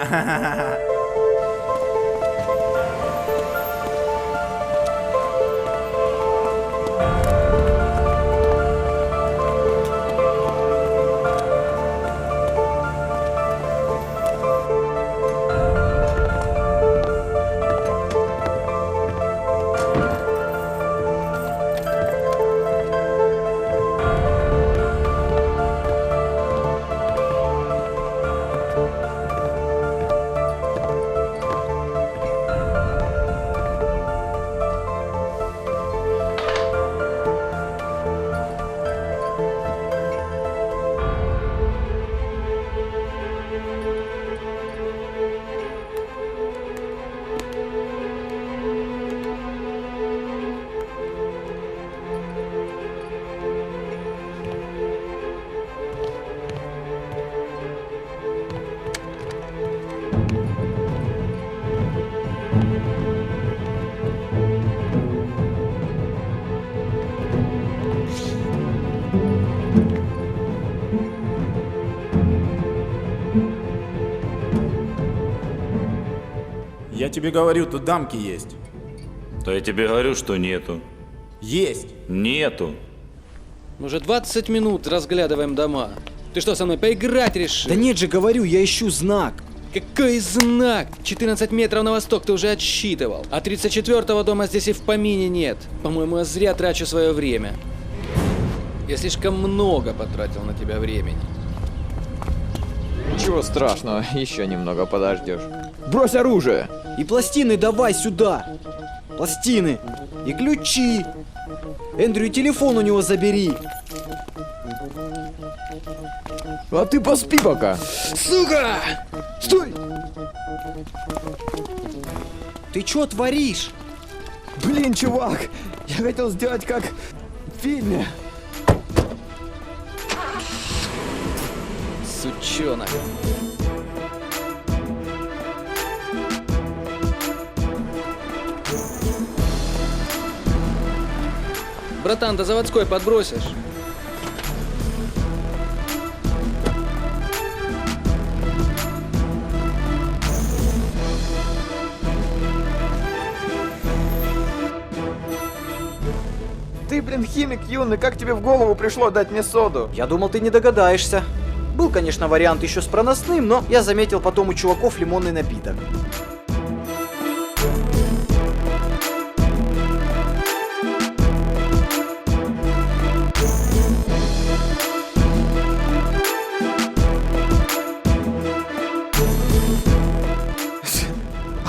Я тебе говорю, тут дамки есть. Да я тебе говорю, что нету. Есть. Нету. Мы уже 20 минут разглядываем дома. Ты что, со мной поиграть решил? Да нет же, говорю, я ищу знак. Какой знак? 14 метров на восток ты уже отсчитывал. А 34-го дома здесь и в помине нет. По-моему, я зря трачу свое время. Я слишком много потратил на тебя времени. Ничего страшного, еще немного подождешь. Брось оружие! И пластины давай сюда. Пластины. И ключи. Эндрю, и телефон у него забери. А ты поспи пока. Сука! Стой! Ты чё творишь? Блин, чувак, я хотел сделать как в фильме. Сучонок. Братан, до заводской подбросишь? Ты, блин, химик юный, как тебе в голову пришло дать мне соду? Я думал, ты не догадаешься. Был, конечно, вариант еще с проносным, но я заметил потом у чуваков лимонный напиток.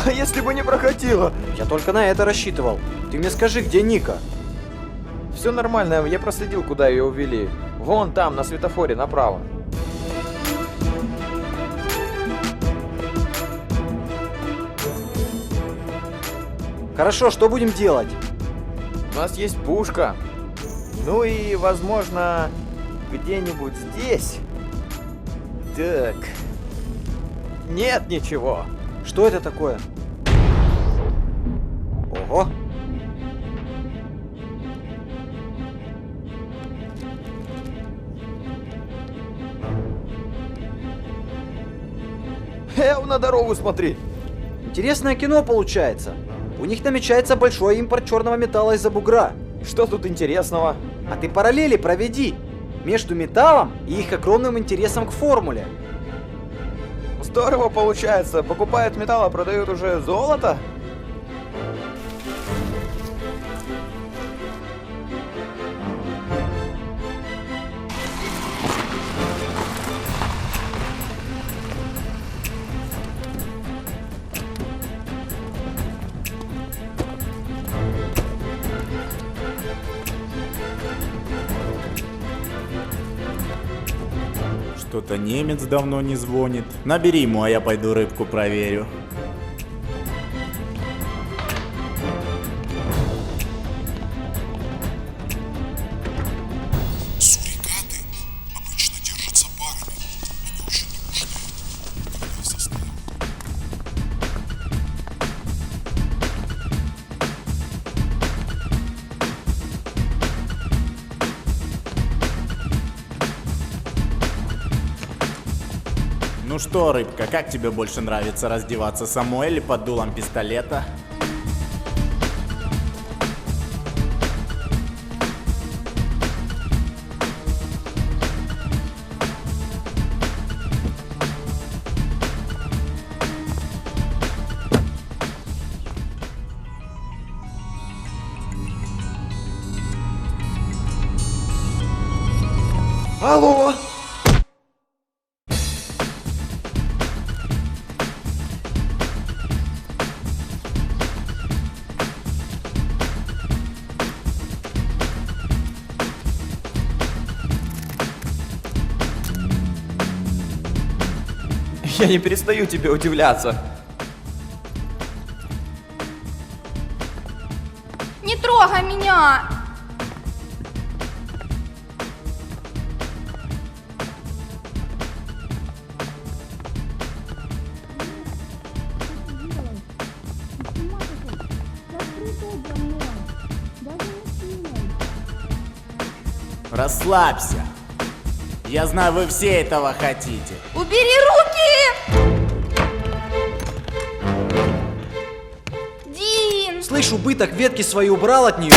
А если бы не прокатило? Я только на это рассчитывал. Ты мне скажи, где Ника? Все нормально, я проследил, куда ее увели. Вон там, на светофоре, направо. Хорошо, что будем делать? У нас есть пушка. Ну и, возможно, где-нибудь здесь. Так. Нет ничего. Что это такое? Ого! На дорогу смотри. Интересное кино получается. У них намечается большой импорт черного металла из-за бугра. Что тут интересного? А ты параллели проведи между металлом и их огромным интересом к формуле. Здорово получается. Покупают металл, а продают уже золото? Что-то немец давно не звонит. Набери ему, а я пойду рыбку проверю. Сурикаты обычно держатся парами. Они очень дружные, когда в составе. Ну что, рыбка, как тебе больше нравится раздеваться самой или под дулом пистолета? Алло! Я не перестаю тебе удивляться. Не трогай меня! Расслабься. Я знаю, вы все этого хотите. Убери руки! Дин! Слышь, убыток, ветки свои убрал от нее.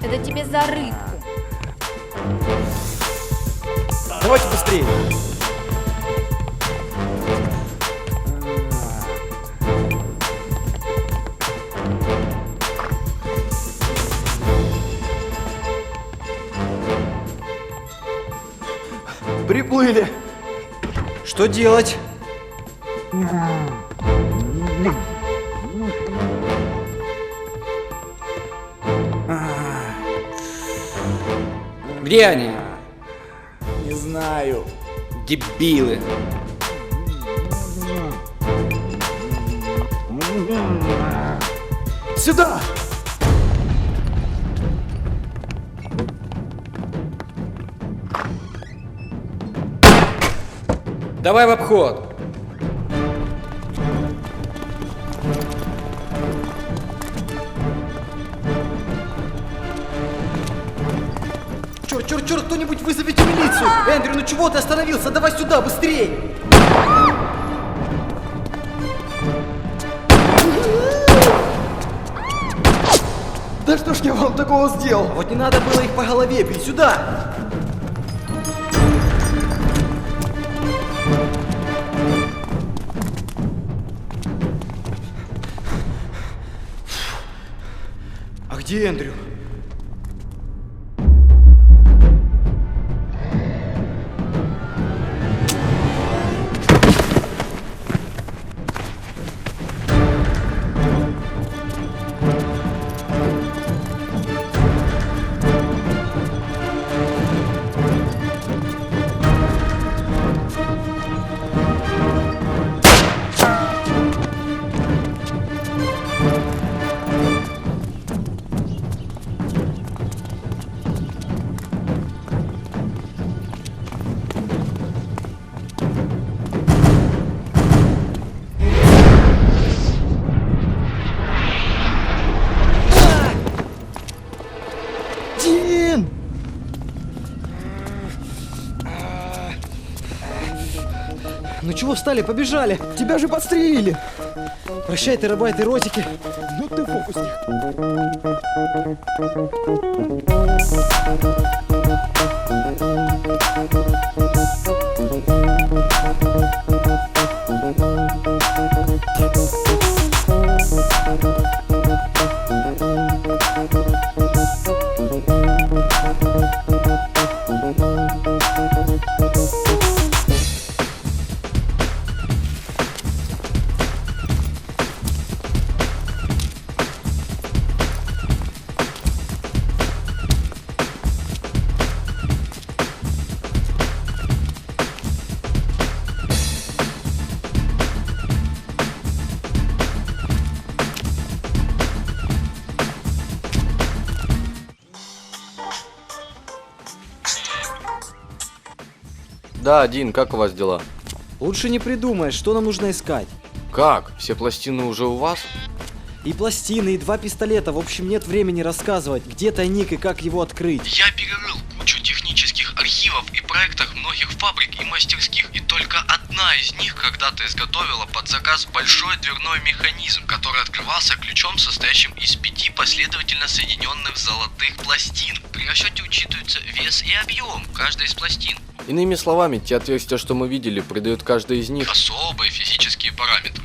Это тебе за рыбку. Давайте быстрее. Приплыли. Что делать? Где они? Не знаю. Дебилы. Сюда! Давай в обход. Черт, черт, черт, кто-нибудь вызовите милицию! Эндрю, ну чего ты остановился? Давай сюда, быстрей! Да что ж я вам такого сделал? Вот не надо было их по голове бить, сюда! А где Эндрю? Дин! Ну чего встали, побежали? Тебя же подстрелили! Прощай, терабайты, ротики. Ну ты фокусник. Да, Дин, как у вас дела? Лучше не придумаешь, что нам нужно искать. Как? Все пластины уже у вас? И пластины, и 2 пистолета. В общем, нет времени рассказывать, где тайник и как его открыть. Я перерыл кучу технических архивов и проектах многих фабрик и мастерских, и только одна из них когда-то изготовила под заказ большой дверной механизм, который открывался ключом, состоящим из 5 последовательно соединенных золотых пластин. При расчете учитывается вес и объем каждой из пластин. Иными словами, те отверстия, что мы видели, придают каждой из них Особые физические параметры.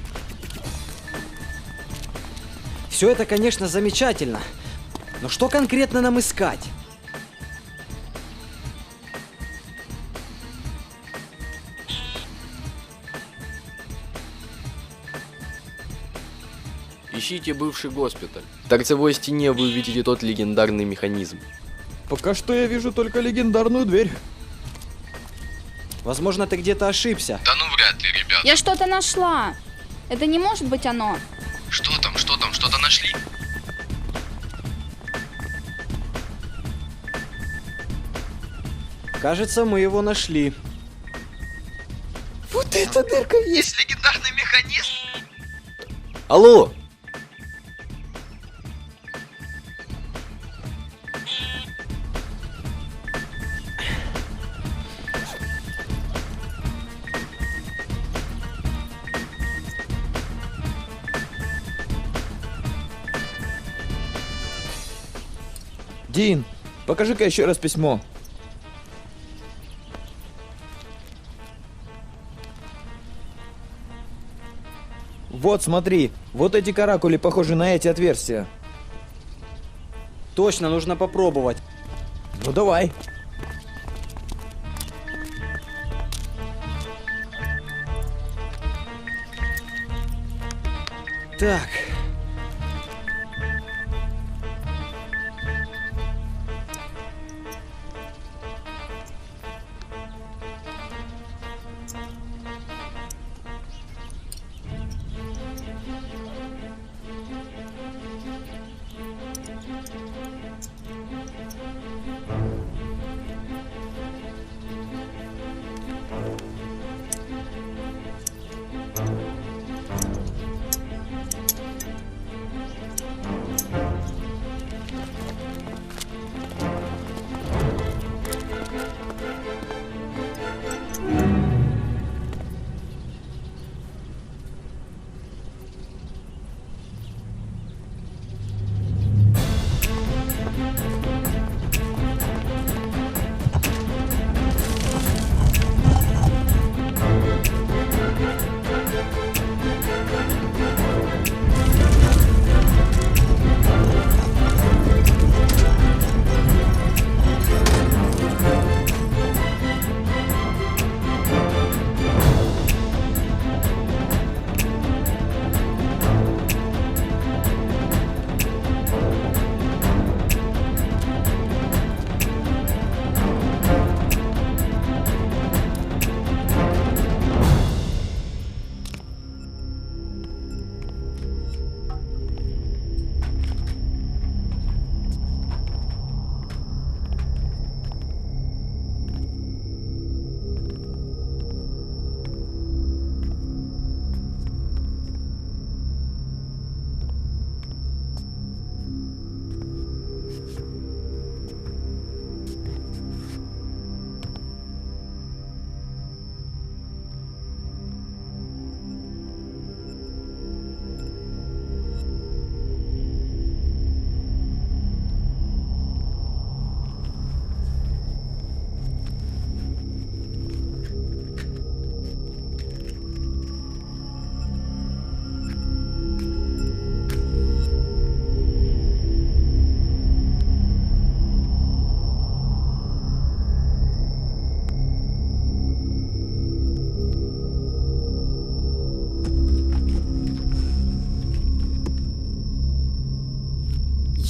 Все это, конечно, замечательно. Но что конкретно нам искать? Ищите бывший госпиталь. В торцевой стене вы увидите тот легендарный механизм. Пока что я вижу только легендарную дверь. Возможно, ты где-то ошибся. Да ну вряд ли, ребят. Я что-то нашла. Это не может быть оно. Что там, что-то нашли? Кажется, мы его нашли. Вот эта дырка есть легендарный механизм? Алло! Дин, покажи-ка еще раз письмо. Вот, смотри, вот эти каракули похожи на эти отверстия. Точно, нужно попробовать. Ну давай. Так.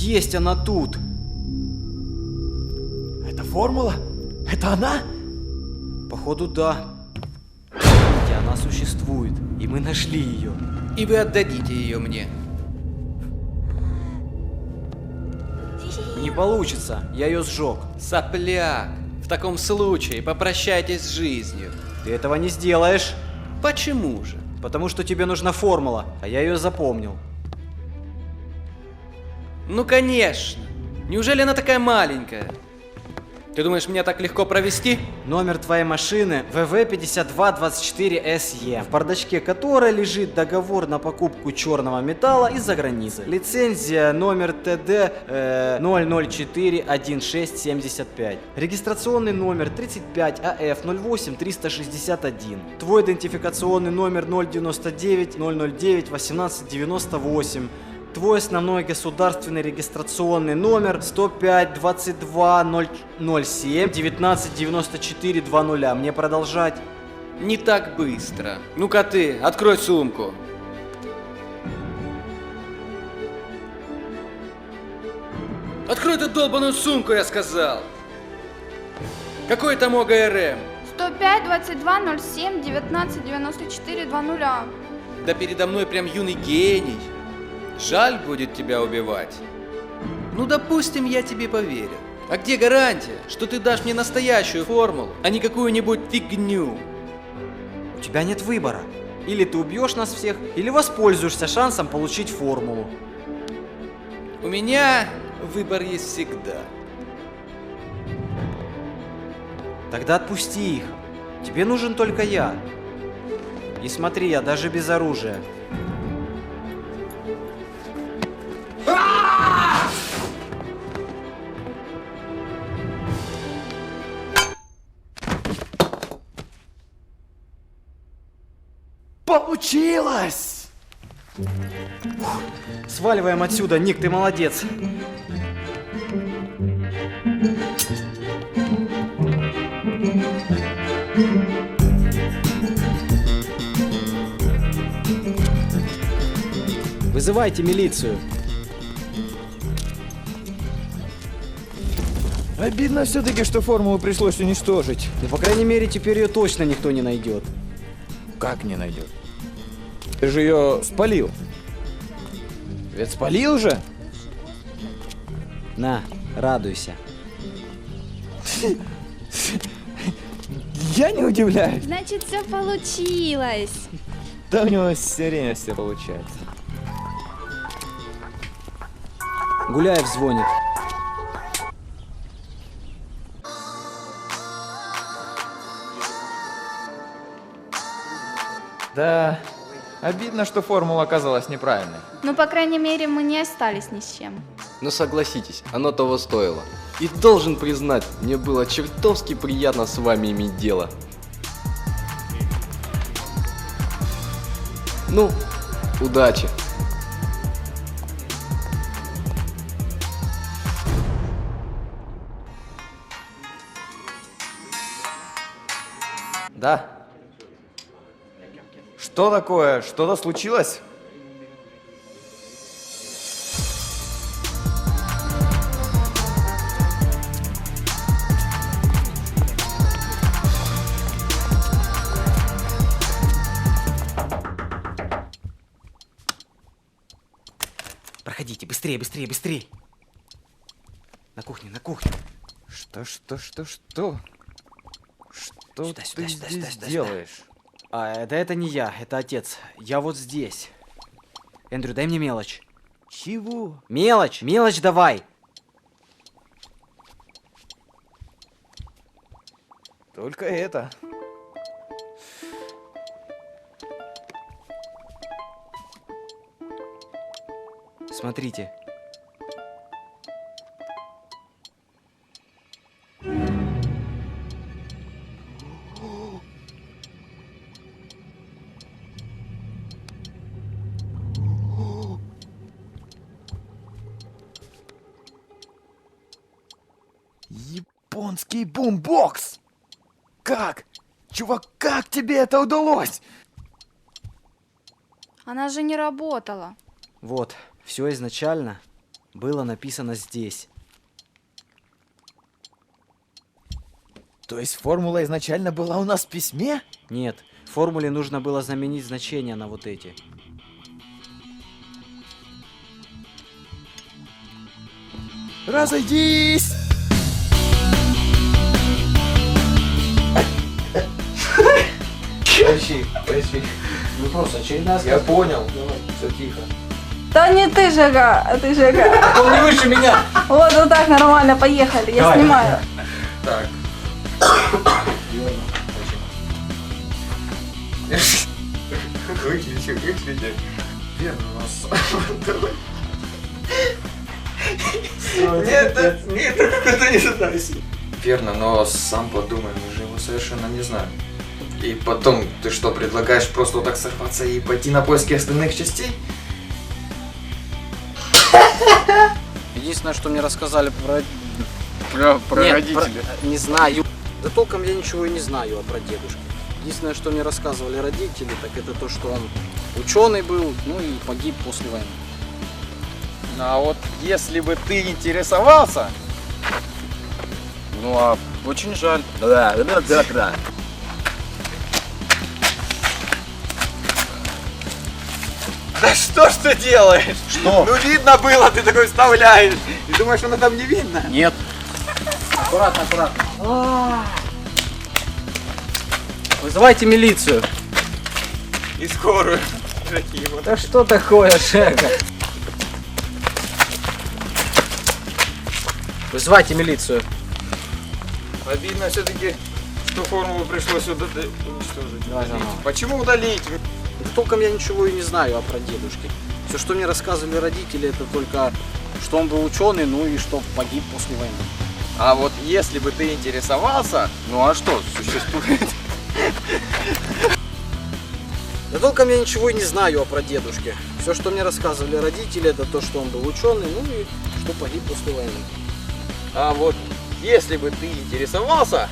Есть она тут. Это формула? Это она? Походу, да. Видите, она существует, и мы нашли ее. И вы отдадите ее мне. Не получится, я ее сжег. Сопляк. В таком случае попрощайтесь с жизнью. Ты этого не сделаешь. Почему же? Потому что тебе нужна формула, а я ее запомнил. Ну конечно. Неужели она такая маленькая? Ты думаешь, меня так легко провести? Номер твоей машины ВВ-5224СЕ, в бардачке которой лежит договор на покупку черного металла из-за границы. Лицензия номер ТД 0041675. Регистрационный номер 35 АФ 08361. Твой идентификационный номер 099 009 1898. Твой основной государственный регистрационный номер 105 22 007 19 94 20. Мне продолжать? Не так быстро. Ну-ка ты, открой сумку. Открой эту долбаную сумку, я сказал. Какой там ОГРМ? 105 22 07 19 94 20. Да передо мной прям юный гений. Жаль будет тебя убивать. Ну, допустим, я тебе поверю. А где гарантия, что ты дашь мне настоящую формулу, а не какую-нибудь фигню? У тебя нет выбора. Или ты убьешь нас всех, или воспользуешься шансом получить формулу. У меня выбор есть всегда. Тогда отпусти их. Тебе нужен только я. И смотри, я даже без оружия. Получилось! Сваливаем отсюда, Ник, ты молодец. Вызывайте милицию. Обидно все-таки, что формулу пришлось уничтожить. Ну, по крайней мере, теперь ее точно никто не найдет. Как не найдет? Ты же ее спалил. Ведь спалил же? На, радуйся. Я не удивляюсь. Значит, все получилось. Да у него все время все получается. Гуляев звонит. Да, обидно, что формула оказалась неправильной. Ну, по крайней мере, мы не остались ни с чем. Но согласитесь, оно того стоило. И должен признать, мне было чертовски приятно с вами иметь дело. Ну, удачи. Да. Что такое? Что-то случилось? Проходите, быстрее, быстрее, быстрее. На кухне, на кухне. Что? Что Сюда, сюда, ты сюда, здесь сюда, сюда, делаешь? Да это не я, это отец. Я вот здесь. Эндрю, дай мне мелочь. Чего? Мелочь, мелочь давай. Только это. Смотрите. Японский бумбокс! Как? Чувак, как тебе это удалось? Она же не работала. Вот, все изначально было написано здесь. То есть формула изначально была у нас в письме? Нет, в формуле нужно было заменить значения на вот эти. Разойдись! Поищи. Ну просто очередная сказка. Я понял. Давай, все тихо. Да не ты, Жека, а ты, Жека. Он не выше меня. Вот так нормально, поехали, я Давай. снимаю. Так. Выключи. Верно, у нас. Нет, это не задайся. Верно, но сам подумай, мы же его совершенно не знаем. И потом, ты что, предлагаешь просто вот так сорваться и пойти на поиски остальных частей? Единственное, что мне рассказали про Про родителей. Не знаю. Да толком я ничего и не знаю о прадедушке. Единственное, что мне рассказывали родители, так это то, что он ученый был, ну и погиб после войны. А вот если бы ты интересовался... Ну а очень жаль. Да. Да что ж ты делаешь? Что? Ну видно было, ты такой вставляешь. И думаешь, оно там не видно? Нет. Аккуратно. Вызывайте милицию. И скорую. Да что такое, Шека? Вызывайте милицию. Обидно все-таки, что формулу пришлось уничтожить. Давай заново. Почему удалить? Да толком я ничего и не знаю о прадедушке. Все, что мне рассказывали родители, это только, что он был ученый, ну и что погиб после войны. А вот если бы ты интересовался, ну а что существует? Да толком я ничего и не знаю о прадедушке. Все, что мне рассказывали родители, это то, что он был ученый, ну и что погиб после войны. А вот если бы ты интересовался,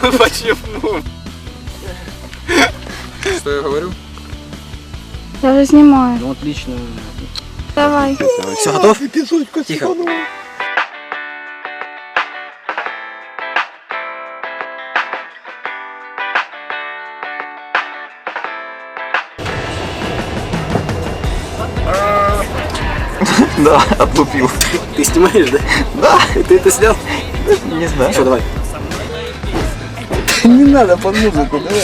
почему? Что я говорю? Я уже снимаю. Ну отлично. Давай. Все, готов? Тихо. Да, отлупил. Ты снимаешь, да? Да. Ты это снял? Не знаю. Все, давай. Не надо под музыку, давай.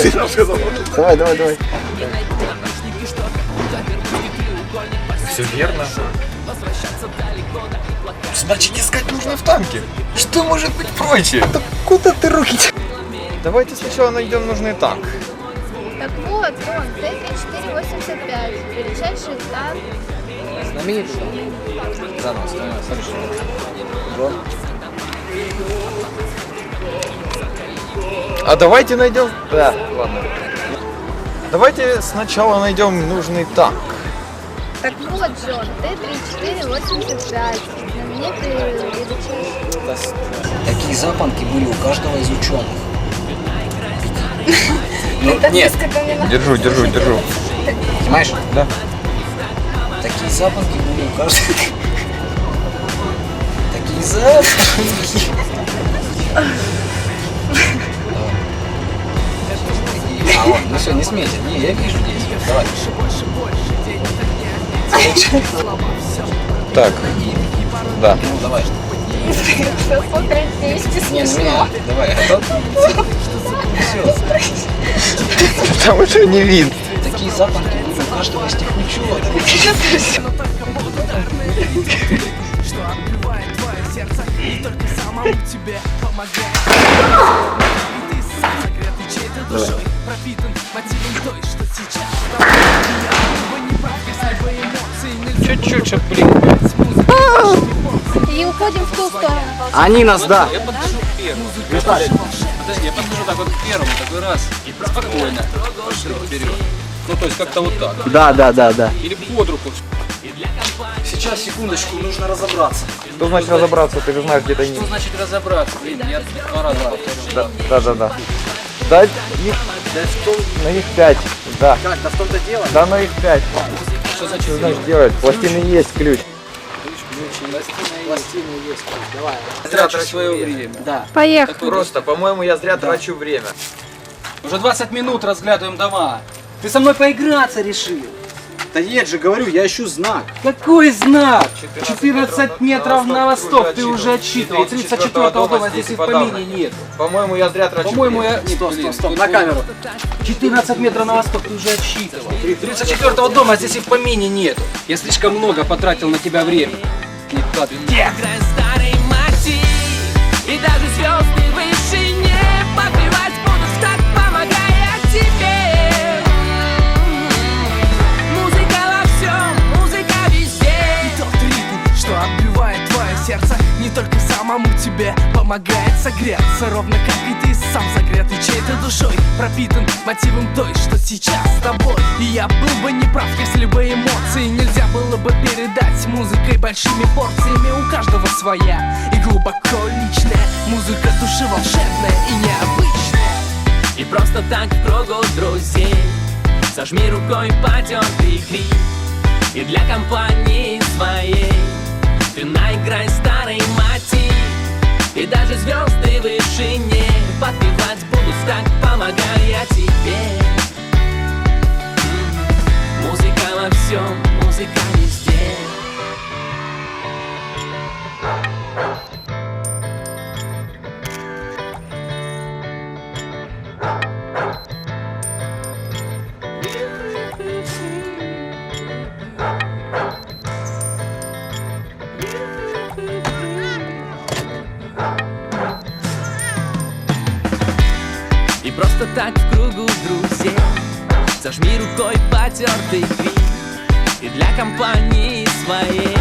Все верно. Значит, искать нужно в танке. Что может быть прочее? Да куда ты руки? Давайте сначала найдем нужный танк. Так вот, он, Т-3485, величайший танк. Знаменитый. Заново, смотри. Вот. А давайте найдем... Да, ладно. Давайте сначала найдем нужный танк. Так вот, Джон, Т-3485, знаменитый величайший. Такие запонки были у каждого из ученых. Нет. Держу. Понимаешь? Да. Такие запонки были у каждого. Такие запонки. А вот, ну все, не смейся. Не, я вижу действие. Давай. Так. Да. Ну, давай. Не, на Не, меня. Давай, готов? Все. Там уже не видно. Такие запонки были у каждого из тех ученых. Чуть-чуть, чтоб блин. И уходим в ту сторону. Они нас, да. Я подхожу к первому. Подожди, я подхожу так вот к первому, такой раз. И спокойно. Пошли вперед. Ну, то есть как-то вот так. Да. Или под руку. Сейчас, секундочку, нужно разобраться. Что значит разобраться? Ты же знаешь, где-то Что значит разобраться? Блин, я 2 раза повторил. Да. Да, их, на их 5. Да. Как, да в том-то дело? Да, на их 5. Что значит Что значит делать? Пластины есть ключ. Пластины есть. Давай. Трачу свое время. Да. Поехали. Просто, по-моему, я зря трачу время. Уже 20 минут разглядываем дома. Ты со мной поиграться решил? Да нет же, говорю, я ищу знак. Какой знак? 14 метров на восток ты уже отсчитывал. 34-го дома здесь и в помине нет. По-моему, я зря трачу По-моему, время. я... Стоп, на камеру. 14 метров на восток ты уже отсчитывал. 34-го дома здесь и в помине нет. Я слишком много потратил на тебя время. Не подведи. Играй старый мотив, и даже звезды выше не подбивать будут так, помогая тебе. Музыка во всем, музыка везде. И тот ритм, что отбивает твое сердце, не только самому тебе помогает согреться, ровно как и ты сам согретый чьей-то душой, пропитан мотивом той, что сейчас с тобой. И я был бы неправ, если бы эмоции нельзя было бы передать музыкой большими порциями. У каждого своя и глубоко личная музыка души волшебная и необычная. И просто так в кругу друзей сожми рукой потертый гриф, и для компании своей ты наиграй старый мотив. И даже звезды выше не подпевать будут так, помогая тебе. Музыка во всем, музыка везде. И просто так в кругу друзей зажми рукой потертый гриф, и для компании своей